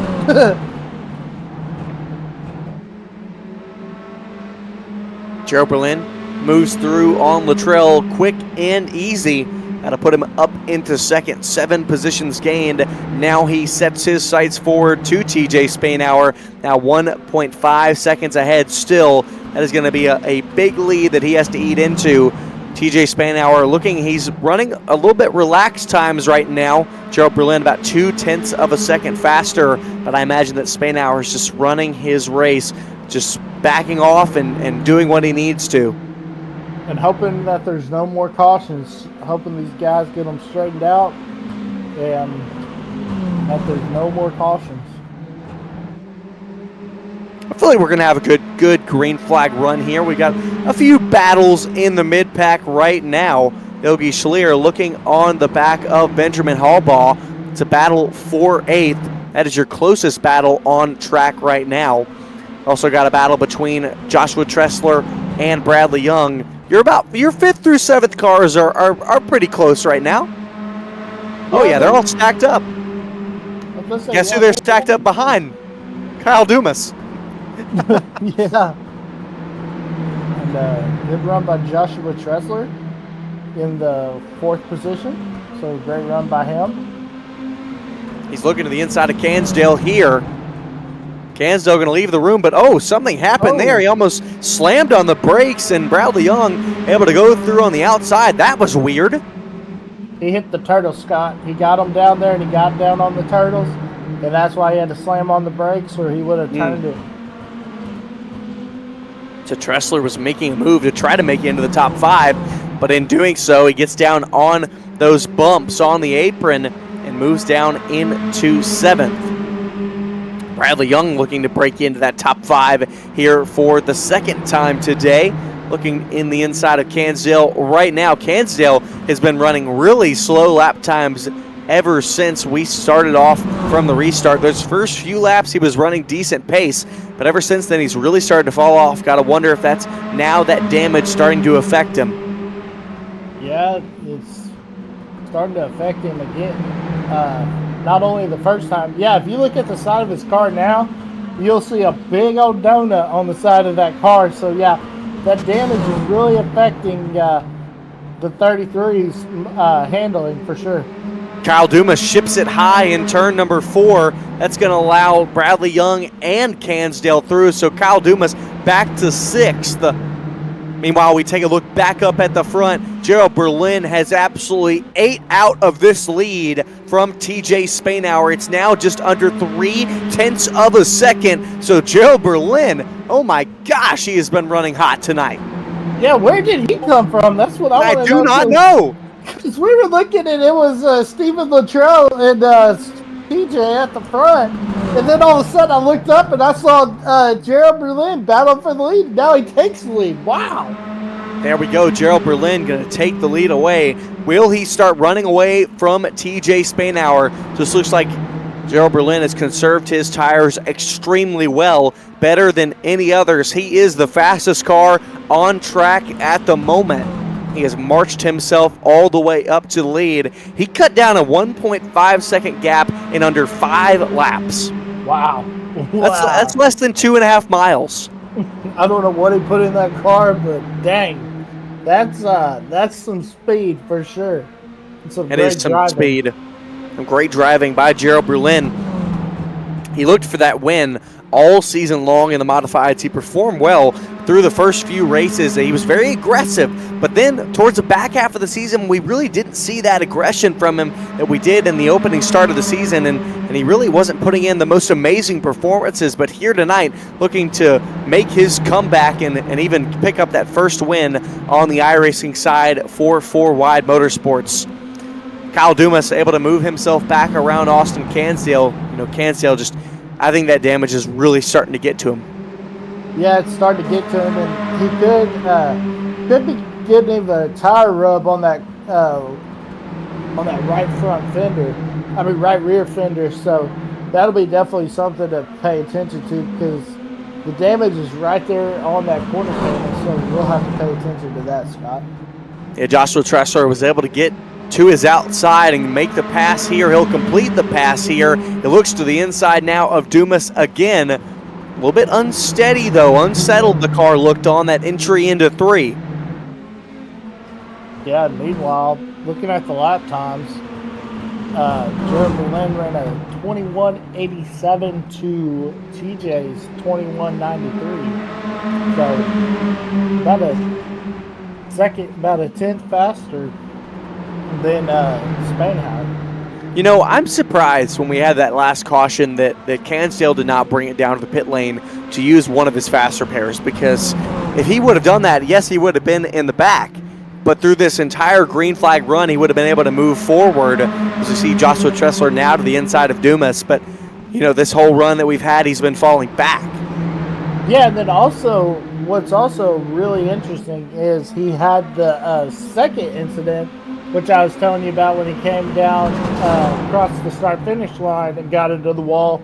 Gerald Berlin moves through on Luttrell quick and easy. That'll put him up into second, 7 positions gained. Now he sets his sights forward to TJ Spainhour, now 1.5 seconds ahead still. That is going to be a big lead that he has to eat into. TJ Spainhour he's running a little bit relaxed times right now. Gerald Berlin about 0.2 of a second faster, but I imagine that Spainhour is just running his race, just backing off and doing what he needs to. And hoping that there's no more cautions, hoping these guys get them straightened out and that there's no more cautions. I feel like we're going to have a good green flag run here. We got a few battles in the mid-pack right now. Yogi Schlier looking on the back of Benjamin Hallbaugh. It's a battle for 8th. That is your closest battle on track right now. Also got a battle between Joshua Tressler and Bradley Young. Your 5th through 7th cars are pretty close right now. Oh yeah, they're all stacked up. Guess who they're stacked up behind? Kyle Dumas. Yeah. And good run by Joshua Tressler in the 4th position. So great run by him. He's looking to the inside of Cansdale here. Cansdale going to leave the room, but something happened there. He almost slammed on the brakes, and Bradley Young able to go through on the outside. That was weird. He hit the turtle, Scott. He got him down there, and he got down on the turtles, and that's why he had to slam on the brakes, or he would have turned it. So Tressler was making a move to try to make it into the top 5, but in doing so, he gets down on those bumps on the apron and moves down into 7th. Bradley Young looking to break into that top 5 here for the second time today. Looking in the inside of Cansdale right now. Cansdale has been running really slow lap times ever since we started off from the restart. Those first few laps he was running decent pace, but ever since then he's really started to fall off. Got to wonder if that's now that damage starting to affect him. Yeah, it's starting to affect him again. Not only the first time. Yeah, if you look at the side of his car now, you'll see a big old donut on the side of that car. So, yeah, that damage is really affecting the 33's handling for sure. Kyle Dumas ships it high in turn number 4. That's going to allow Bradley Young and Cansdale through. So Kyle Dumas back to 6th. Meanwhile, we take a look back up at the front. Gerald Berlin has absolutely ate out of this lead from TJ Spainhour. It's now just under 0.3 of a second. So Gerald Berlin, oh my gosh, he has been running hot tonight. Yeah, where did he come from? That's what I want to know. I do not know. Because we were looking and it was Stephen Luttrell and TJ at the front. And then all of a sudden I looked up and I saw Gerald Berlin battle for the lead. Now he takes the lead. Wow. There we go. Gerald Berlin going to take the lead away. Will he start running away from TJ Spainhour? Just looks like Gerald Berlin has conserved his tires extremely well, better than any others. He is the fastest car on track at the moment. He has marched himself all the way up to the lead. He cut down a 1.5 second gap in under 5 laps. Wow. That's less than 2.5 miles. I don't know what he put in that car, but dang. That's some speed for sure. It is some speed. Some great driving by Gerald Berlin. He looked for that win all season long in the modifieds. He performed well through the first few races. He was very aggressive, But then towards the back half of the season, we really didn't see that aggression from him that we did in the opening start of the season, and he really wasn't putting in the most amazing performances. But here tonight, looking to make his comeback and even pick up that first win on the iRacing side for 4 Wide Motorsports. Kyle Dumas able to move himself back around Austin Cansdale. Cansdale just, I think that damage is really starting to get to him. Yeah, it's starting to get to him, and he could be getting him a tire rub on that right front fender. Right rear fender. So that'll be definitely something to pay attention to, because the damage is right there on that corner panel. So we'll have to pay attention to that, Scott. Yeah, Joshua Tressler was able to get to his outside and make the pass here. He'll complete the pass here. It looks to the inside now of Dumas again. A little bit unsteady, though. Unsettled the car looked on that entry into 3. Yeah, meanwhile, looking at the lap times, Jeremy Lin ran a 21.87 to TJ's 21.93. So about a tenth faster than Spain had. I'm surprised when we had that last caution that Cansdale did not bring it down to the pit lane to use one of his faster pairs, because if he would have done that, yes, he would have been in the back. But through this entire green flag run, he would have been able to move forward. As you see Joshua Tressler now to the inside of Dumas. But, this whole run that we've had, he's been falling back. Yeah, and then also, what's also really interesting is he had the second incident, which I was telling you about, when he came down across the start-finish line and got into the wall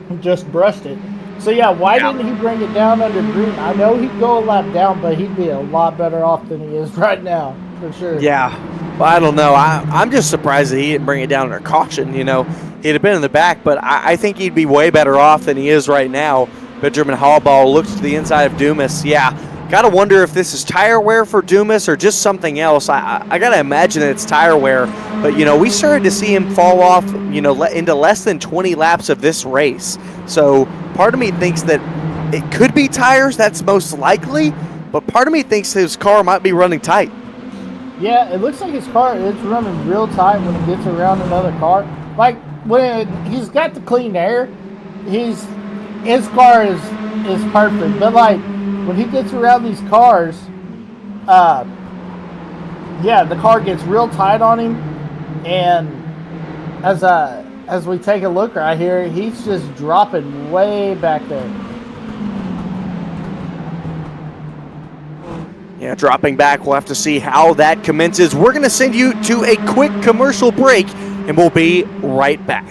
and just brushed it. So, yeah, why didn't he bring it down under green? I know he'd go a lap down, but he'd be a lot better off than he is right now, for sure. Yeah, well, I don't know. I'm just surprised that he didn't bring it down under caution. He'd have been in the back, but I think he'd be way better off than he is right now. Benjamin Hallball looks to the inside of Dumas. Yeah, got to wonder if this is tire wear for Dumas or just something else. I got to imagine that it's tire wear. But, we started to see him fall off, into less than 20 laps of this race. So part of me thinks that it could be tires. That's most likely. But part of me thinks his car might be running tight. Yeah, it looks like his car is running real tight when he gets around another car. Like, when he's got the clean air, his car is perfect. But, like, when he gets around these cars, the car gets real tight on him. And as we take a look right here, he's just dropping way back there. Yeah, dropping back. We'll have to see how that commences. We're going to send you to a quick commercial break, and we'll be right back.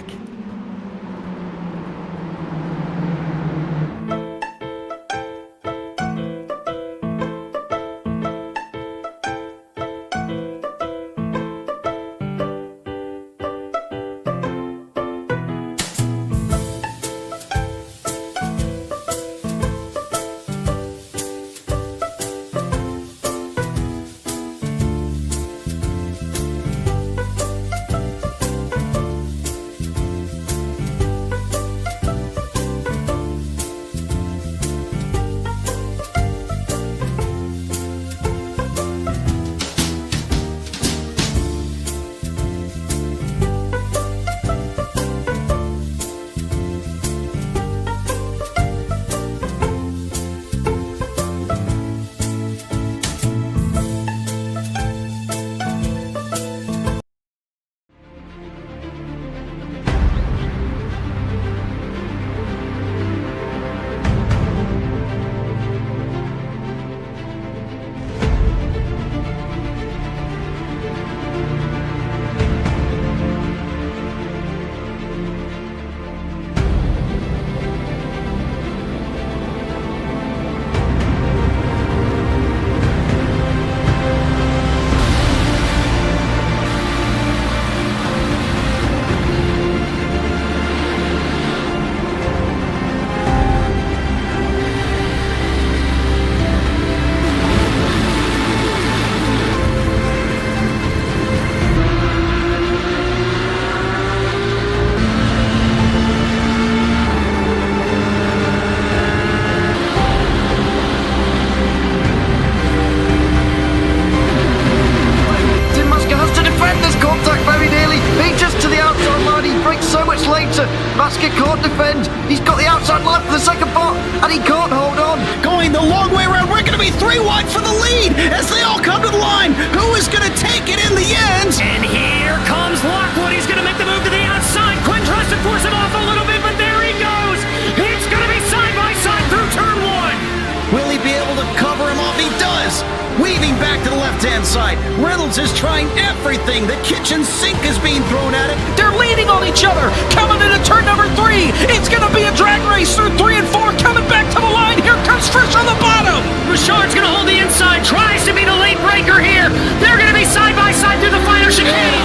Basket can't defend. He's got the outside line for the second spot, and he can't hold on. Going the long way around. We're going to be 3 wide for the lead as they all come to the line. Who is going to take it in the end? And here comes Lockwood. He's going to make the move to the outside. Quinn tries to force him off a little bit, but there he goes. It's going to be side by side through turn 1. Will he be able to cover him off? He does. Weaving back to the left-hand side. Reynolds is trying everything. The kitchen sink is being thrown at it. They're leaning on each other. Coming into turn number 3. It's going to be a drag race through 3 and 4. Coming back to the line. Here comes Frisch on the bottom. Bouchard's going to hold the inside. Tries to be the late breaker here. They're going to be side by side through the final chicane.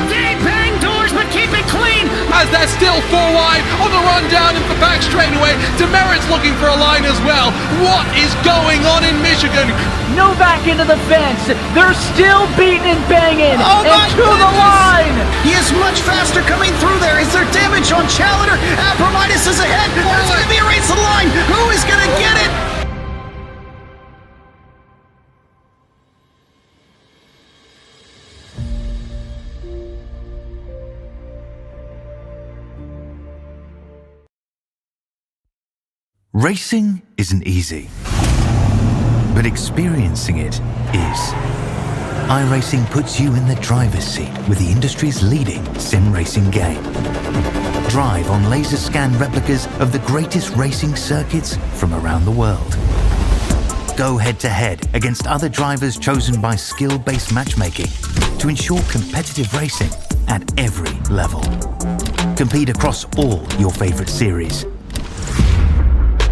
They bang doors, but keep it clean. As they're still 4 wide on the run down into the back straightaway. Demerit's looking for a line as well. What is going on in Michigan? Novak into the fence. They're still beating and banging. Oh and my to the goodness. line. He is much faster coming through there. Is there damage on Challenger? Abramitis is ahead. There's going to be a race to the line. Who is going to get it? Racing isn't easy, but experiencing it is. Iracing puts you in the driver's seat with the industry's leading sim racing game. Drive on laser scan replicas of the greatest racing circuits from around the world. Go head to head against other drivers chosen by skill-based matchmaking to ensure competitive racing at every level. Compete across all your favorite series.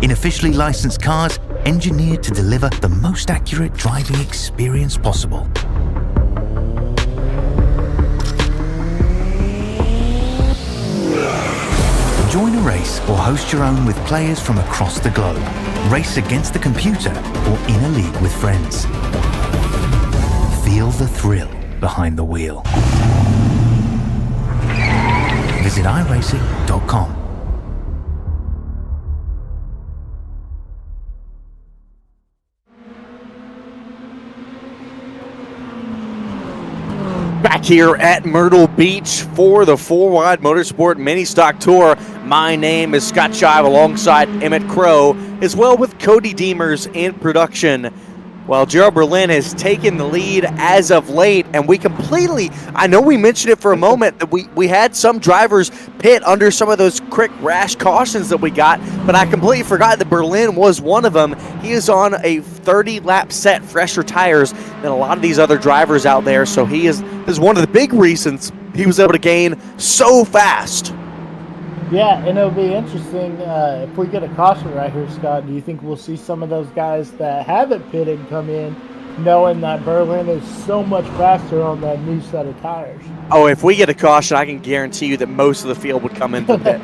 In officially licensed cars, engineered to deliver the most accurate driving experience possible. Join a race or host your own with players from across the globe. Race against the computer or in a league with friends. Feel the thrill behind the wheel. Visit iracing.com. Back here at Myrtle Beach for the 4-Wide Motorsport Mini Stock Tour. My name is Scott Shive alongside Emmett Crow, as well with Cody Deemers in production. Well, Gerald Berlin has taken the lead as of late, and we completely, I know we mentioned it for a moment, that we had some drivers pit under some of those quick rash cautions that we got, but I completely forgot that Berlin was one of them. He is on a 30-lap set, fresher tires than a lot of these other drivers out there, so he is one of the big reasons he was able to gain so fast. Yeah, and it'll be interesting if we get a caution right here, Scott. Do you think we'll see some of those guys that haven't pitted come in knowing that Berlin is so much faster on that new set of tires? Oh, if we get a caution, I can guarantee you that most of the field would come in for pit.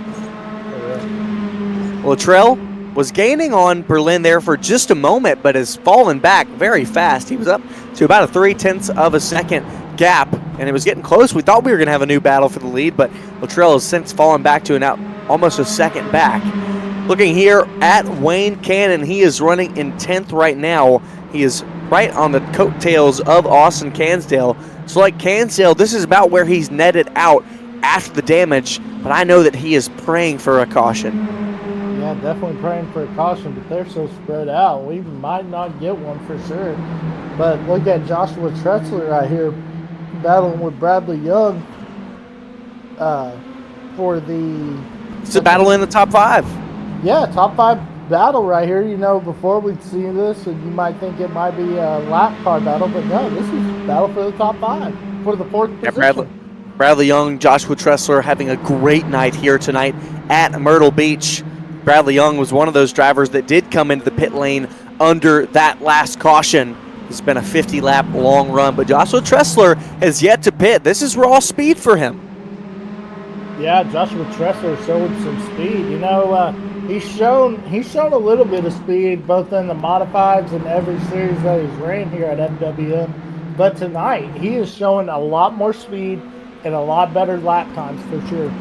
Luttrell was gaining on Berlin there for just a moment, but has fallen back very fast. He was up to about a 0.3 of a second gap, and it was getting close. We thought we were going to have a new battle for the lead, but Luttrell has since fallen back to almost a second back. Looking here at Wayne Cannon, he is running in 10th right now. He is right on the coattails of Austin Cansdale. So like Cansdale, this is about where he's netted out after the damage, but I know that he is praying for a caution. Yeah, definitely praying for a caution, but they're so spread out. We might not get one for sure. But look at Joshua Tretzler right here battling with Bradley Young for the... It's a battle in the top 5. Yeah, top 5 battle right here. You know, before we'd see this, and you might think it might be a lap car battle, but no, this is battle for the top 5, for the 4th position. Bradley Young, Joshua Tretzler having a great night here tonight at Myrtle Beach. Bradley Young was one of those drivers that did come into the pit lane under that last caution. It's been a 50-lap long run, but Joshua Tretzler has yet to pit. This is raw speed for him. Yeah, Joshua Tretzler showed some speed. You know, he's shown a little bit of speed both in the modifieds and every series that he's ran here at MWM. But tonight, he is showing a lot more speed and a lot better lap times for sure.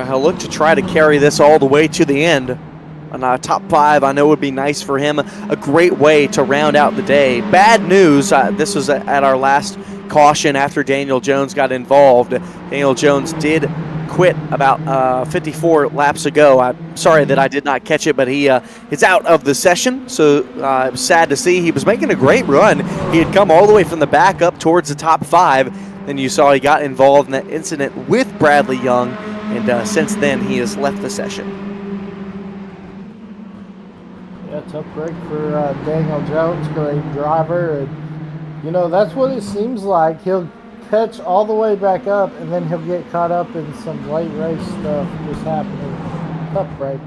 He'll look to try to carry this all the way to the end. And top 5, I know would be nice for him. A great way to round out the day. Bad news, this was at our last caution after Daniel Jones got involved. Daniel Jones did quit about 54 laps ago. I'm sorry that I did not catch it, but he is out of the session, so it was sad to see. He was making a great run. He had come all the way from the back up towards the top 5. Then you saw he got involved in that incident with Bradley Young, and since then he has left the session. Yeah, tough break for Daniel Jones, great driver. And, you know, that's what it seems like. He'll catch all the way back up, and then he'll get caught up in some late race stuff just happening. Tough break.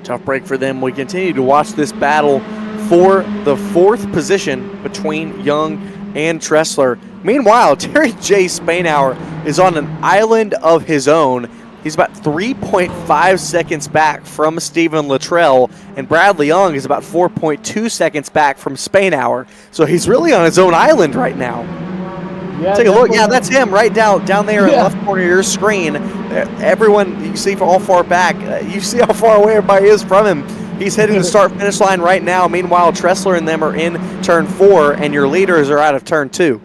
Tough break for them. We continue to watch this battle for the 4th position between Young and Tressler. Meanwhile, Terry J. Spainhour is on an island of his own. He's about 3.5 seconds back from Stephen Luttrell, and Bradley Young is about 4.2 seconds back from Spainhour. So he's really on his own island right now. Yeah, take a look. Yeah, that's him right down there in the left corner of your screen. Everyone, you see from all far back, you see how far away everybody is from him. He's hitting the start-finish line right now. Meanwhile, Tressler and them are in turn 4, and your leaders are out of turn 2.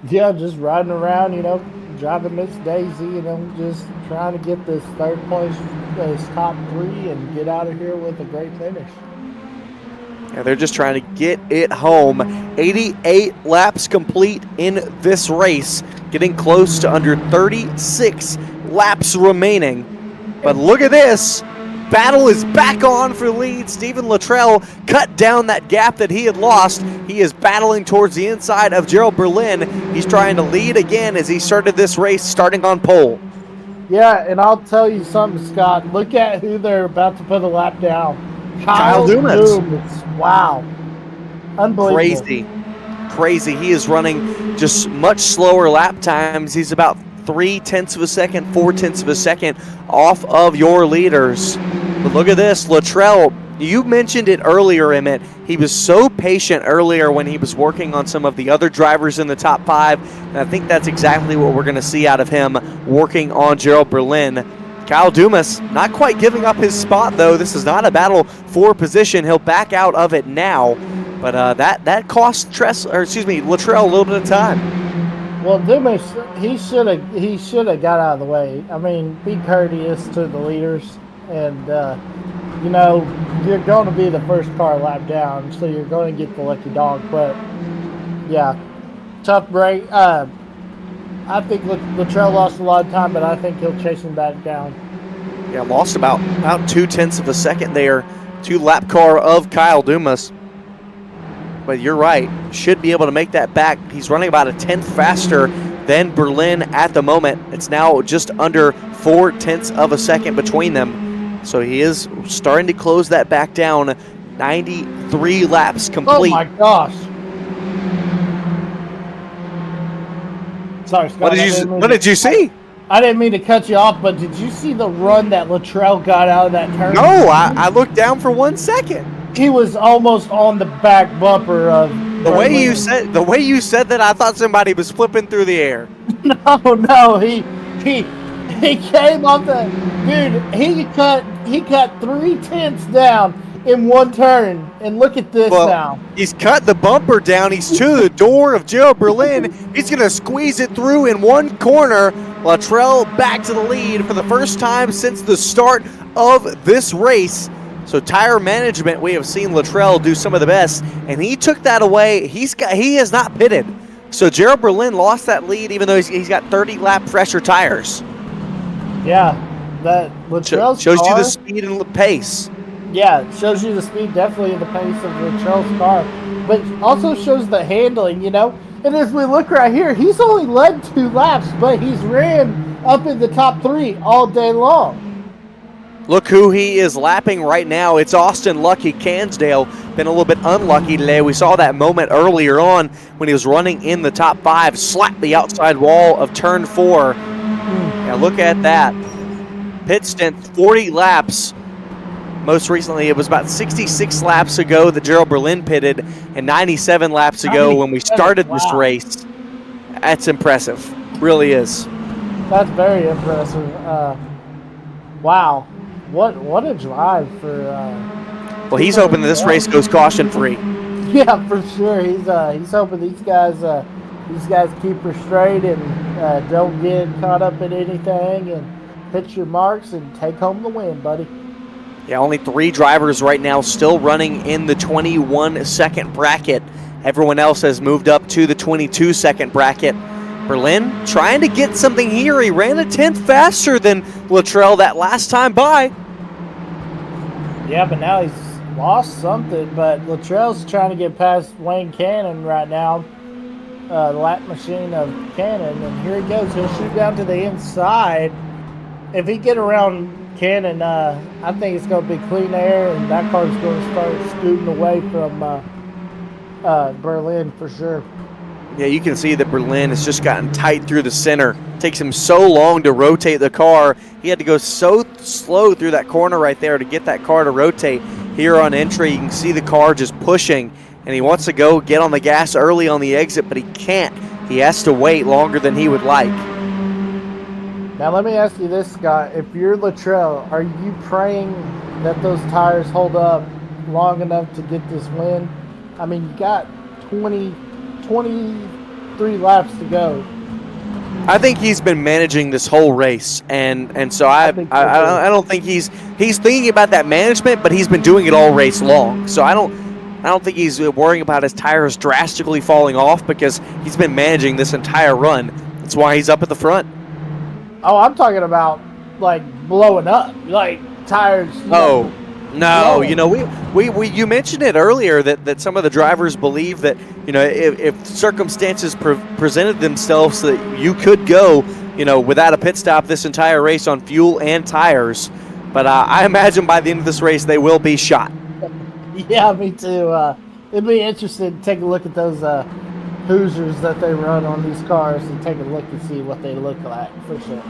Yeah, just riding around, you know, driving Miss Daisy, you know, just trying to get this 3rd place, this top 3, and get out of here with a great finish. Yeah, they're just trying to get it home. 88 laps complete in this race, getting close to under 36 laps remaining. But look at this. Battle is back on for the lead. Stephen Luttrell cut down that gap that he had lost. He is battling towards the inside of Gerald Berlin. He's trying to lead again as he started this race, starting on pole. Yeah, and I'll tell you something, Scott. Look at who they're about to put a lap down. Kyle Dumas. Wow. Unbelievable. Crazy. He is running just much slower lap times. He's about 0.3 of a second, 0.4 of a second off of your leaders. But look at this, Luttrell. You mentioned it earlier, Emmett. He was so patient earlier when he was working on some of the other drivers in the top 5, and I think that's exactly what we're going to see out of him working on Gerald Berlin. Kyle Dumas not quite giving up his spot, though. This is not a battle for position. He'll back out of it now, but that cost Luttrell a little bit of time. Well, Dumas, he should have got out of the way. I mean, be courteous to the leaders, and you know, you're going to be the first car lap down, so you're going to get the lucky dog. But yeah, tough break. I think Luttrell lost a lot of time, but I think he'll chase him back down. Yeah, lost about 0.2 of a second there to lap car of Kyle Dumas. But you're right, should be able to make that back. He's running about 1/10 faster than Berlin at the moment. It's now just under 0.4 of a second between them. So he is starting to close that back down. 93 laps complete. Oh my gosh. Sorry, Scott. What did you see? I didn't mean to cut you off, but did you see the run that Luttrell got out of that turn? No, I looked down for 1 second. He was almost on the back bumper of the way you said that. I thought somebody was flipping through the air. No, he came off the dude. He cut 0.3 down in one turn, and look at this now. He's cut the bumper down. He's to the door of Gerald Berlin. He's gonna squeeze it through in one corner. Luttrell back to the lead for the first time since the start of this race. So tire management, we have seen Luttrell do some of the best, and he took that away. He has not pitted. So Gerald Berlin lost that lead, even though he's got 30 lap fresher tires. Yeah, that Luttrell's shows car, you the speed and the pace. Yeah, it shows you the speed, definitely the pace of Luttrell's car, but also shows the handling, you know. And as we look right here, he's only led 2 laps, but he's ran up in the top 3 all day long. Look who he is lapping right now. It's Austin Lucky Cansdale. Been a little bit unlucky today. We saw that moment earlier on when he was running in the top 5, slapped the outside wall of turn 4. Yeah, look at that. Pit stint, 40 laps. Most recently, it was about 66 laps ago that Gerald Berlin pitted, and 97 laps ago when we started this race. That's impressive. Really is. That's very impressive. Wow. What a drive for... well, he's hoping that this race goes caution-free. Yeah, for sure. He's hoping these guys these guys keep her straight and don't get caught up in anything and hit your marks and take home the win, buddy. Yeah, only 3 drivers right now still running in the 21-second bracket. Everyone else has moved up to the 22-second bracket. Berlin trying to get something here. He ran a tenth faster than Luttrell that last time by. Yeah, but now he's lost something. But Luttrell's trying to get past Wayne Cannon right now, the lap machine of Cannon. And here he goes. He'll shoot down to the inside. If he get around Cannon, I think it's going to be clean air, and that car's going to start scooting away from Berlin for sure. Yeah, you can see that Berlin has just gotten tight through the center. Takes him so long to rotate the car. He had to go so slow through that corner right there to get that car to rotate. Here on entry, you can see the car just pushing, and he wants to go get on the gas early on the exit, but he can't. He has to wait longer than he would like. Now let me ask you this, Scott. If you're Luttrell, are you praying that those tires hold up long enough to get this win? I mean, you got 23 laps to go. I think he's been managing this whole race, and so I don't think he's thinking about that management, but he's been doing it all race long. So I don't think he's worrying about his tires drastically falling off because he's been managing this entire run. That's why he's up at the front. Oh, I'm talking about like blowing up, like tires. No, you know, we you mentioned it earlier that some of the drivers believe that, you know, if circumstances presented themselves so that you could go, you know, without a pit stop this entire race on fuel and tires. But I imagine by the end of this race they will be shot. Yeah, me too. It'd be interesting to take a look at those Hoosiers that they run on these cars and take a look and see what they look like for sure.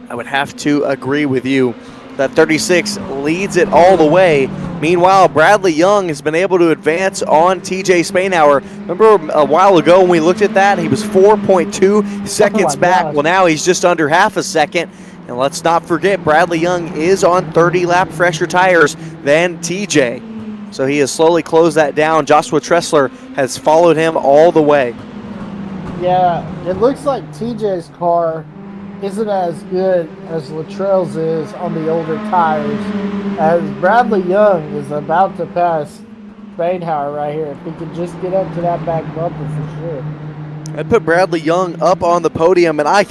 I would have to agree with you. That 36 leads it all the way. Meanwhile, Bradley Young has been able to advance on TJ Spainhour. Remember a while ago when we looked at that, he was 4.2 seconds back. gosh. Well, now he's just under half a second. And let's not forget, Bradley Young is on 30-lap fresher tires than TJ. So he has slowly closed that down. Joshua Tressler has followed him all the way. Yeah, it looks like TJ's car isn't as good as Luttrell's is on the older tires, as Bradley Young is about to pass Spainhour right here. If he could just get up to that back bumper for sure. I put Bradley Young up on the podium, and I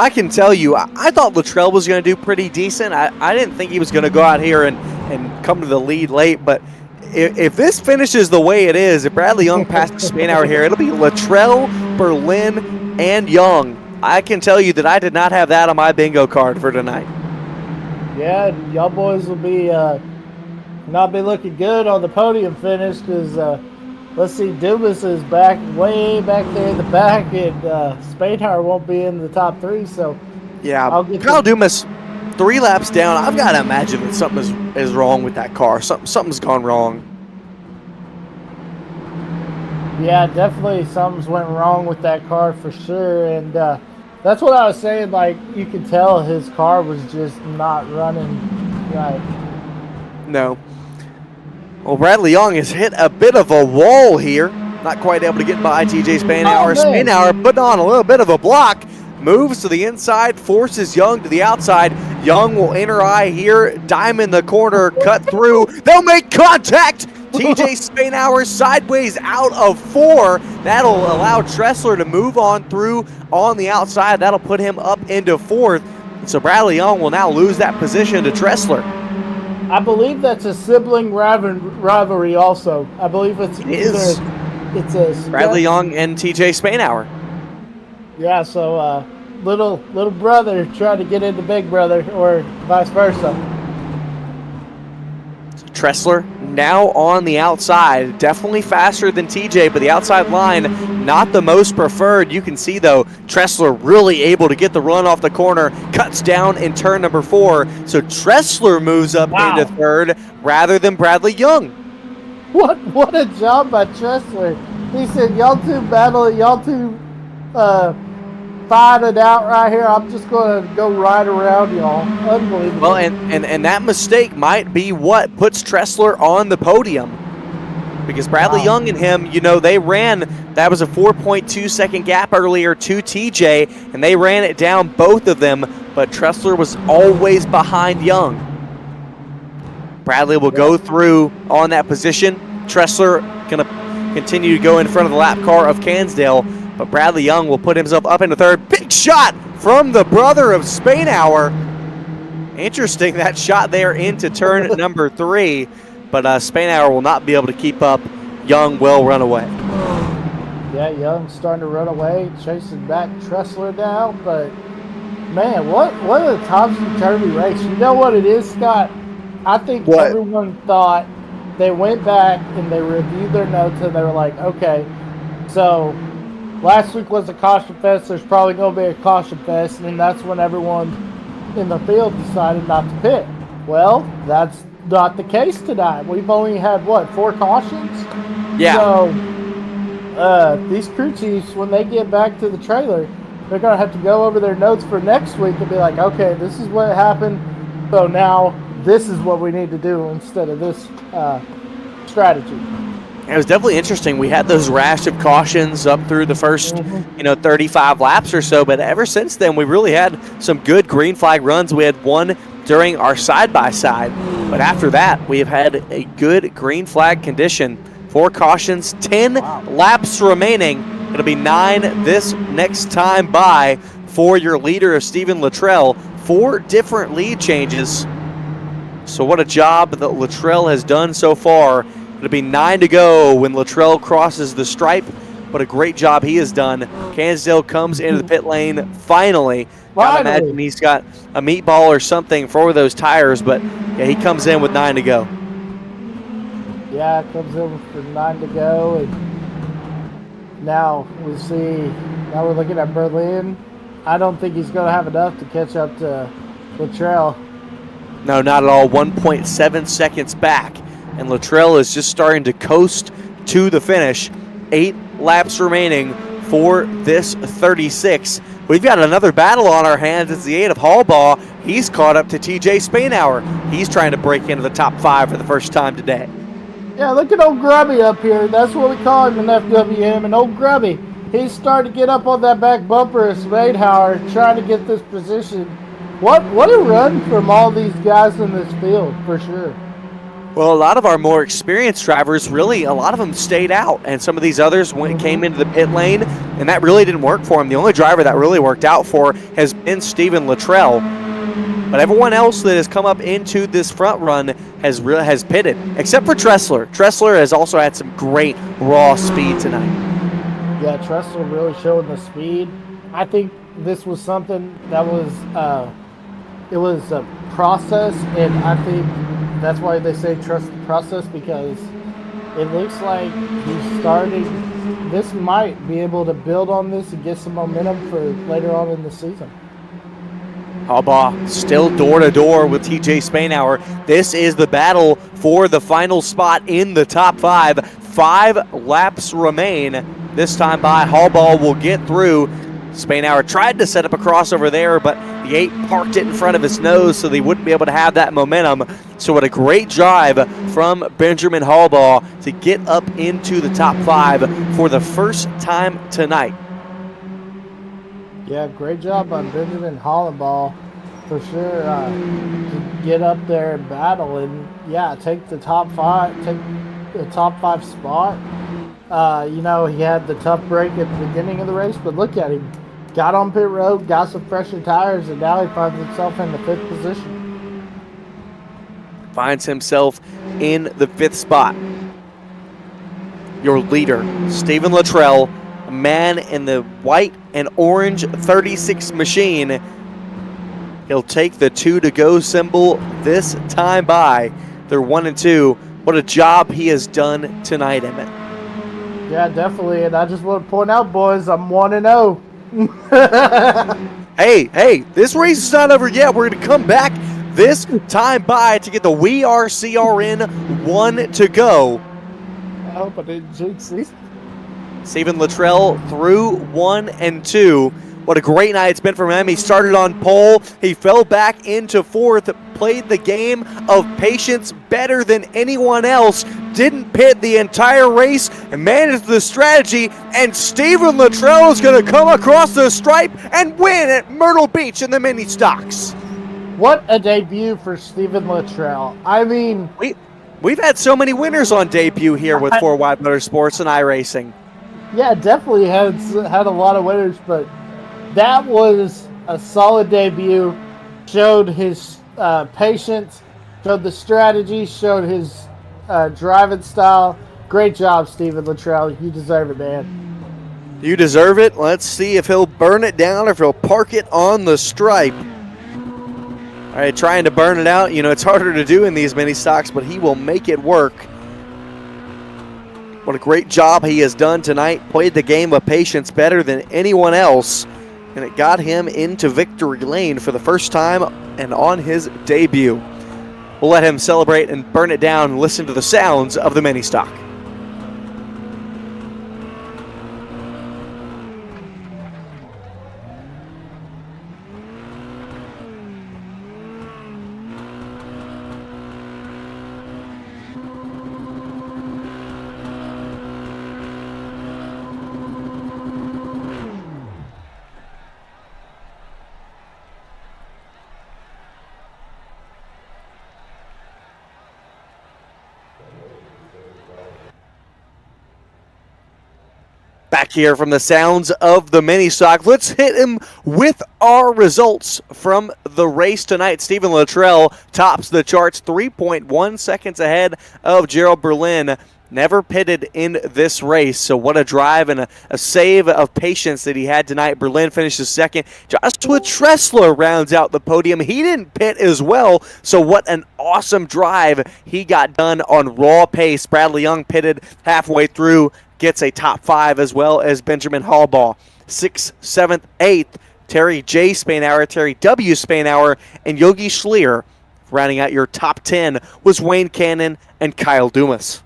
can tell you, I thought Luttrell was going to do pretty decent. I didn't think he was going to go out here and come to the lead late, but if this finishes the way it is, if Bradley Young passes Spainhour here, it'll be Luttrell, Berlin, and Young. I can tell you that I did not have that on my bingo card for tonight. Yeah, y'all boys will be not be looking good on the podium finish because let's see, Dumas is back way back there in the back, and Spainhour won't be in the top 3. So yeah, Kyle Dumas 3 laps down. I've got to imagine that something is wrong with that car. Something's gone wrong. Yeah, definitely something's went wrong with that car for sure, and that's what I was saying. Like, you could tell his car was just not running right. No. Well, Bradley Young has hit a bit of a wall here. Not quite able to get by TJ Spainhour. Spainhour put on a little bit of a block. Moves to the inside, forces Young to the outside. Young will enter eye here, diamond the corner, cut through. They'll make contact. TJ Spainhour sideways out of 4. That'll allow Tressler to move on through on the outside. That'll put him up into 4th. So Bradley Young will now lose that position to Tressler. I believe that's a sibling rivalry also. I believe it's a Bradley Young and TJ Spainhour. Yeah, so little brother trying to get into big brother, or vice versa. Tressler now on the outside, definitely faster than TJ, but the outside line not the most preferred. You can see though, Tressler really able to get the run off the corner, cuts down in turn number 4. So Tressler moves up into 3rd rather than Bradley Young. What a job by Tressler. He said, y'all two battle, y'all two fight it out right here. I'm just going to go right around y'all. Unbelievable. Well, and that mistake might be what puts Tressler on the podium. because Bradley Young and him, they ran, that was a 4.2 second gap earlier to TJ, and they ran it down, both of them, but Tressler was always behind Young. Bradley will go through on that position. Tressler going to continue to go in front of the lap car of Cansdale, but Bradley Young will put himself up into third. Big shot from the brother of Spainhour. Interesting, that shot there into turn number 3, but Spainhour will not be able to keep up. Young will run away. Yeah, Young's starting to run away, chasing back Tressler now, but man, what a topsy-turvy race. You know what it is, Scott? I think everyone thought, they went back and they reviewed their notes and they were like, okay, so last week was a caution fest, there's probably going to be a caution fest, and that's when everyone in the field decided not to pit. Well, that's not the case tonight. We've only had, 4 cautions? Yeah. So, these crew chiefs, when they get back to the trailer, they're going to have to go over their notes for next week and be like, okay, this is what happened, so now this is what we need to do instead of this strategy. It was definitely interesting. We had those rash of cautions up through the first, 35 laps or so, but ever since then, we really had some good green flag runs. We had one during our side-by-side, but after that, we have had a good green flag condition. 4 cautions, 10 laps remaining. It'll be 9 this next time by for your leader of Stephen Luttrell. 4 different lead changes. So what a job that Luttrell has done so far. It'll be 9 to go when Luttrell crosses the stripe. What a great job he has done. Cansdale comes into the pit lane finally. Gotta imagine he's got a meatball or something for those tires, but yeah, he comes in with 9 to go. Yeah, comes in for 9 to go, and now we're looking at Berlin. I don't think he's going to have enough to catch up to Luttrell. No, not at all. 1.7 seconds back. And Luttrell is just starting to coast to the finish. 8 laps remaining for this 36. We've got another battle on our hands. It's the 8 of Hallbaugh. He's caught up to TJ Spainhour. He's trying to break into the top 5 for the first time today. Yeah, look at old Grubby up here. That's what we call him in FWM. And old Grubby, he's starting to get up on that back bumper of Spainhour, trying to get this position. What a run from all these guys in this field, for sure. Well, a lot of our more experienced drivers, really, a lot of them stayed out, and some of these others came into the pit lane, and that really didn't work for them. The only driver that really worked out for has been Stephen Luttrell. But everyone else that has come up into this front run has pitted, except for Tressler. Tressler has also had some great raw speed tonight. Yeah, Tressler really showing the speed. I think this was something that was it was a process, and I think that's why they say trust the process, because it looks like he's starting. This might be able to build on this and get some momentum for later on in the season. Hallbaugh still door-to-door with TJ Spainhour. This is the battle for the final spot in the top 5. 5 laps remain. This time by, Hallbaugh will get through. Spainhour tried to set up a crossover there, but the 8 parked it in front of his nose so they wouldn't be able to have that momentum. So what a great drive from Benjamin Hallbaugh to get up into the top 5 for the first time tonight. Yeah, great job on Benjamin Hallbaugh, for sure, to get up there and battle and, yeah, take the top 5 spot. He had the tough break at the beginning of the race, but look at him. Got on pit road, got some fresher tires, and now he finds himself in the 5th position. Finds himself in the 5th spot. Your leader, Stephen Luttrell, a man in the white and orange 36 machine. He'll take the 2 to go symbol this time by. They're 1 and 2. What a job he has done tonight, Emmett. Yeah, definitely. And I just want to point out, boys, I'm 1 and 0. Hey, this race is not over yet. We're going to come back this time by to get the We Are CRN 1 to go. I hope I didn't jinx these. Stephen Luttrell through 1 and 2. What a great night it's been for him. He started on pole. He fell back into 4th, played the game of patience better than anyone else, didn't pit the entire race and managed the strategy, and Stephen Luttrell is going to come across the stripe and win at Myrtle Beach in the mini stocks. What a debut for Stephen Luttrell. I mean, we've had so many winners on debut here with 4Wide Motorsports and iRacing. Yeah, definitely had a lot of winners, but that was a solid debut. Showed his patience, showed the strategy, showed his driving style. Great job, Stephen Luttrell. You deserve it, man. You deserve it. Let's see if he'll burn it down or if he'll park it on the stripe. All right, trying to burn it out. You know, it's harder to do in these mini stocks, but he will make it work. What a great job he has done tonight. Played the game of patience better than anyone else, and it got him into victory lane for the first time and on his debut. We'll let him celebrate and burn it down and listen to the sounds of the mini stock. Back here from the sounds of the mini stock, let's hit him with our results from the race tonight. Stephen Luttrell tops the charts 3.1 seconds ahead of Gerald Berlin. Never pitted in this race, so what a drive and a save of patience that he had tonight. Berlin finishes second. Joshua Tressler rounds out the podium. He didn't pit as well, so what an awesome drive he got done on raw pace. Bradley Young pitted halfway through, gets a top 5, as well as Benjamin Hallbaugh. 6th, 7th, 8th, Terry J. Spainhour, Terry W. Spainhour, and Yogi Schlier. Rounding out your top 10 was Wayne Cannon and Kyle Dumas.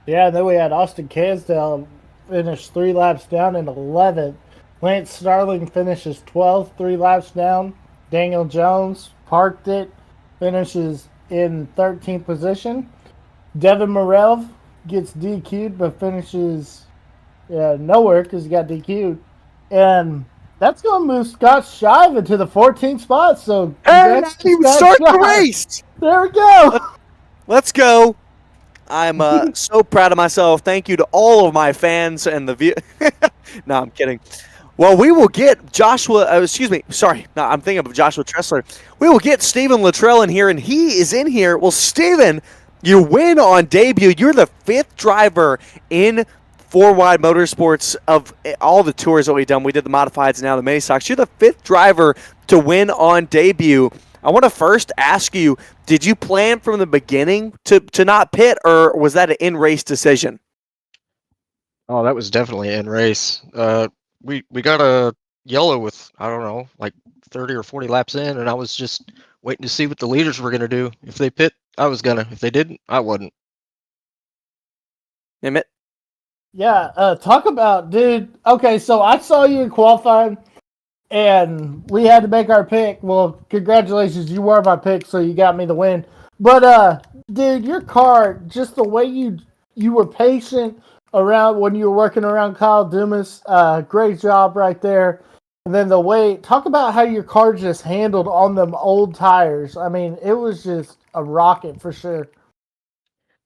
Yeah, then we had Austin Cansdale finish 3 laps down in 11th. Lance Starling finishes 12th, 3 laps down. Daniel Jones parked it, finishes in 13th position. Devin Morel gets DQ'd but finishes nowhere because he got DQ'd. And that's going to move Scott Shive into the 14th spot. So hey, not even start the race. There we go. Let's go. I'm so proud of myself. Thank you to all of my fans and the view. No, I'm kidding. Well, we will get Joshua, I'm thinking of Joshua Tressler. We will get Stephen Luttrell in here, and he is in here. Well, Stephen, you win on debut. You're the 5th driver in 4Wide Motorsports of all the tours that we've done. We did the modifieds and now the mini stocks. You're the 5th driver to win on debut. I want to first ask you, did you plan from the beginning to not pit, or was that an in-race decision? Oh, that was definitely an in-race. We got a yellow with, I don't know, like 30 or 40 laps in, and I was just waiting to see what the leaders were going to do. If they pit, I was going to. If they didn't, I wouldn't. Emmett? Yeah, talk about, dude. Okay, so I saw you in qualifying, and we had to make our pick. Well, congratulations, you were my pick, so you got me the win. But, dude, your car, just the way you were patient around when you were working around Kyle Dumas, great job right there. And then the way, talk about how your car just handled on them old tires. I mean, it was just a rocket for sure.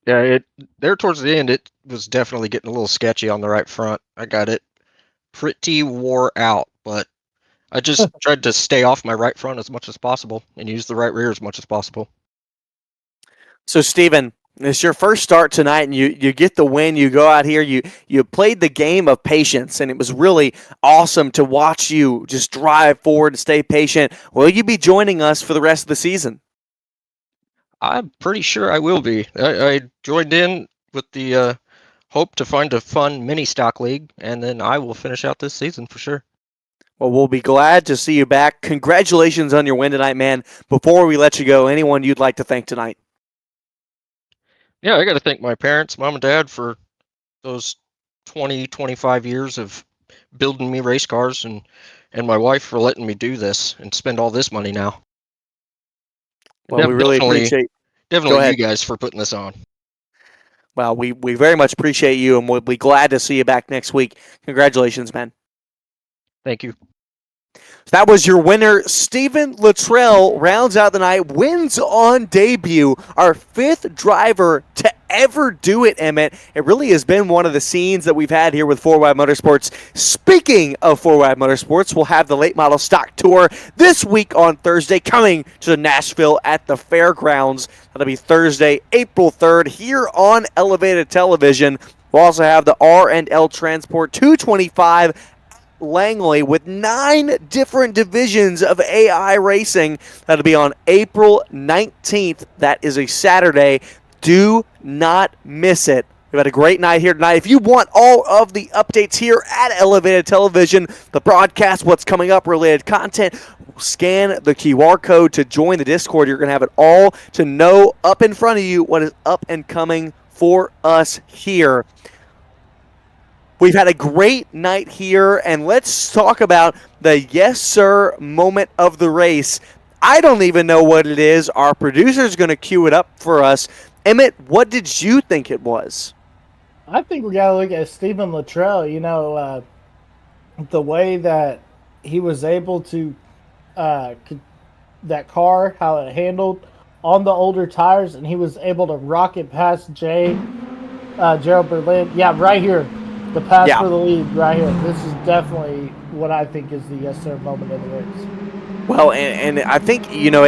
Yeah, there towards the end, it was definitely getting a little sketchy on the right front. I got it pretty wore out, but I just tried to stay off my right front as much as possible and use the right rear as much as possible. So, Stephen, it's your first start tonight, and you get the win. You go out here, you played the game of patience, and it was really awesome to watch you just drive forward and stay patient. Will you be joining us for the rest of the season? I'm pretty sure I will be. I joined in with the hope to find a fun mini stock league, and then I will finish out this season for sure. Well, we'll be glad to see you back. Congratulations on your win tonight, man. Before we let you go, anyone you'd like to thank tonight? Yeah, I got to thank my parents, mom and dad, for those 20, 25 years of building me race cars, and my wife for letting me do this and spend all this money now. Well, we really appreciate definitely you guys for putting this on. Well, we very much appreciate you, and we'll be glad to see you back next week. Congratulations, man. Thank you. So that was your winner. Stephen Luttrell rounds out the night, wins on debut, our 5th driver to ever do it, Emmett. It really has been one of the scenes that we've had here with 4Wide Motorsports. Speaking of 4Wide Motorsports, we'll have the late model stock tour this week on Thursday, coming to Nashville at the fairgrounds. That'll be Thursday, April 3rd, here on Elevated Television. We'll also have the R&L Transport 225 Langley with 9 different divisions of AI racing. That'll be on April 19th. That is a Saturday. Do not miss it. We've had a great night here tonight. If you want all of the updates here at Elevated Television, the broadcast, what's coming up, related content, scan the QR code to join the Discord. You're going to have it all to know up in front of you what is up and coming for us here. We've had a great night here, and let's talk about the yes, sir moment of the race. I don't even know what it is. Our producer's going to cue it up for us. Emmett, what did you think it was? I think we got to look at Stephen Luttrell. You know, the way that he was able to, that car, how it handled on the older tires, and he was able to rock it past Gerald Berlin. Yeah, right here. The pass for the lead right here. This is definitely what I think is the yes sir moment of the race. Well, and I think, you know,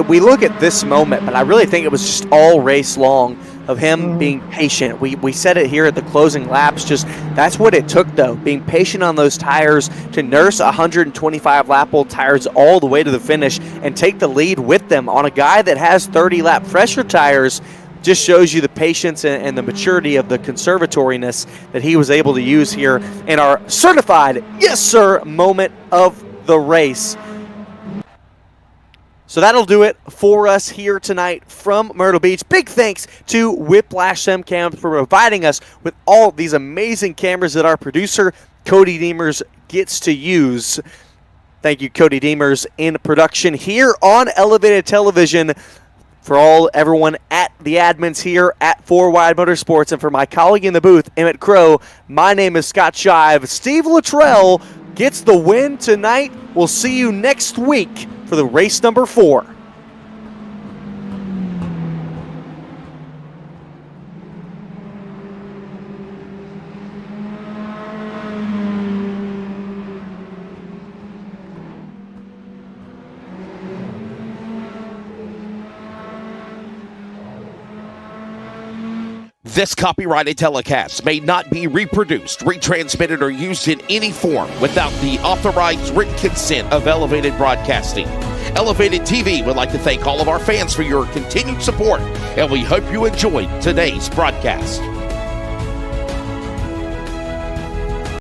we look at this moment, but I really think it was just all race long of him being patient. We said it here at the closing laps. Just that's what it took, though, being patient on those tires to nurse 125 lap old tires all the way to the finish and take the lead with them on a guy that has 30 lap fresher tires. Just shows you the patience and the maturity of the conservatoriness that he was able to use here in our certified yes sir moment of the race. So that'll do it for us here tonight from Myrtle Beach. Big thanks to Whiplash SemCam for providing us with all these amazing cameras that our producer Cody Deemers gets to use. Thank you, Cody Deemers, in production here on Elevated Television. For everyone at the admins here at 4Wide Motorsports, and for my colleague in the booth, Emmett Crow, my name is Scott Shive. Steve Luttrell gets the win tonight. We'll see you next week for the race number 4. This copyrighted telecast may not be reproduced, retransmitted, or used in any form without the authorized written consent of Elevated Broadcasting. Elevated TV would like to thank all of our fans for your continued support, and we hope you enjoyed today's broadcast.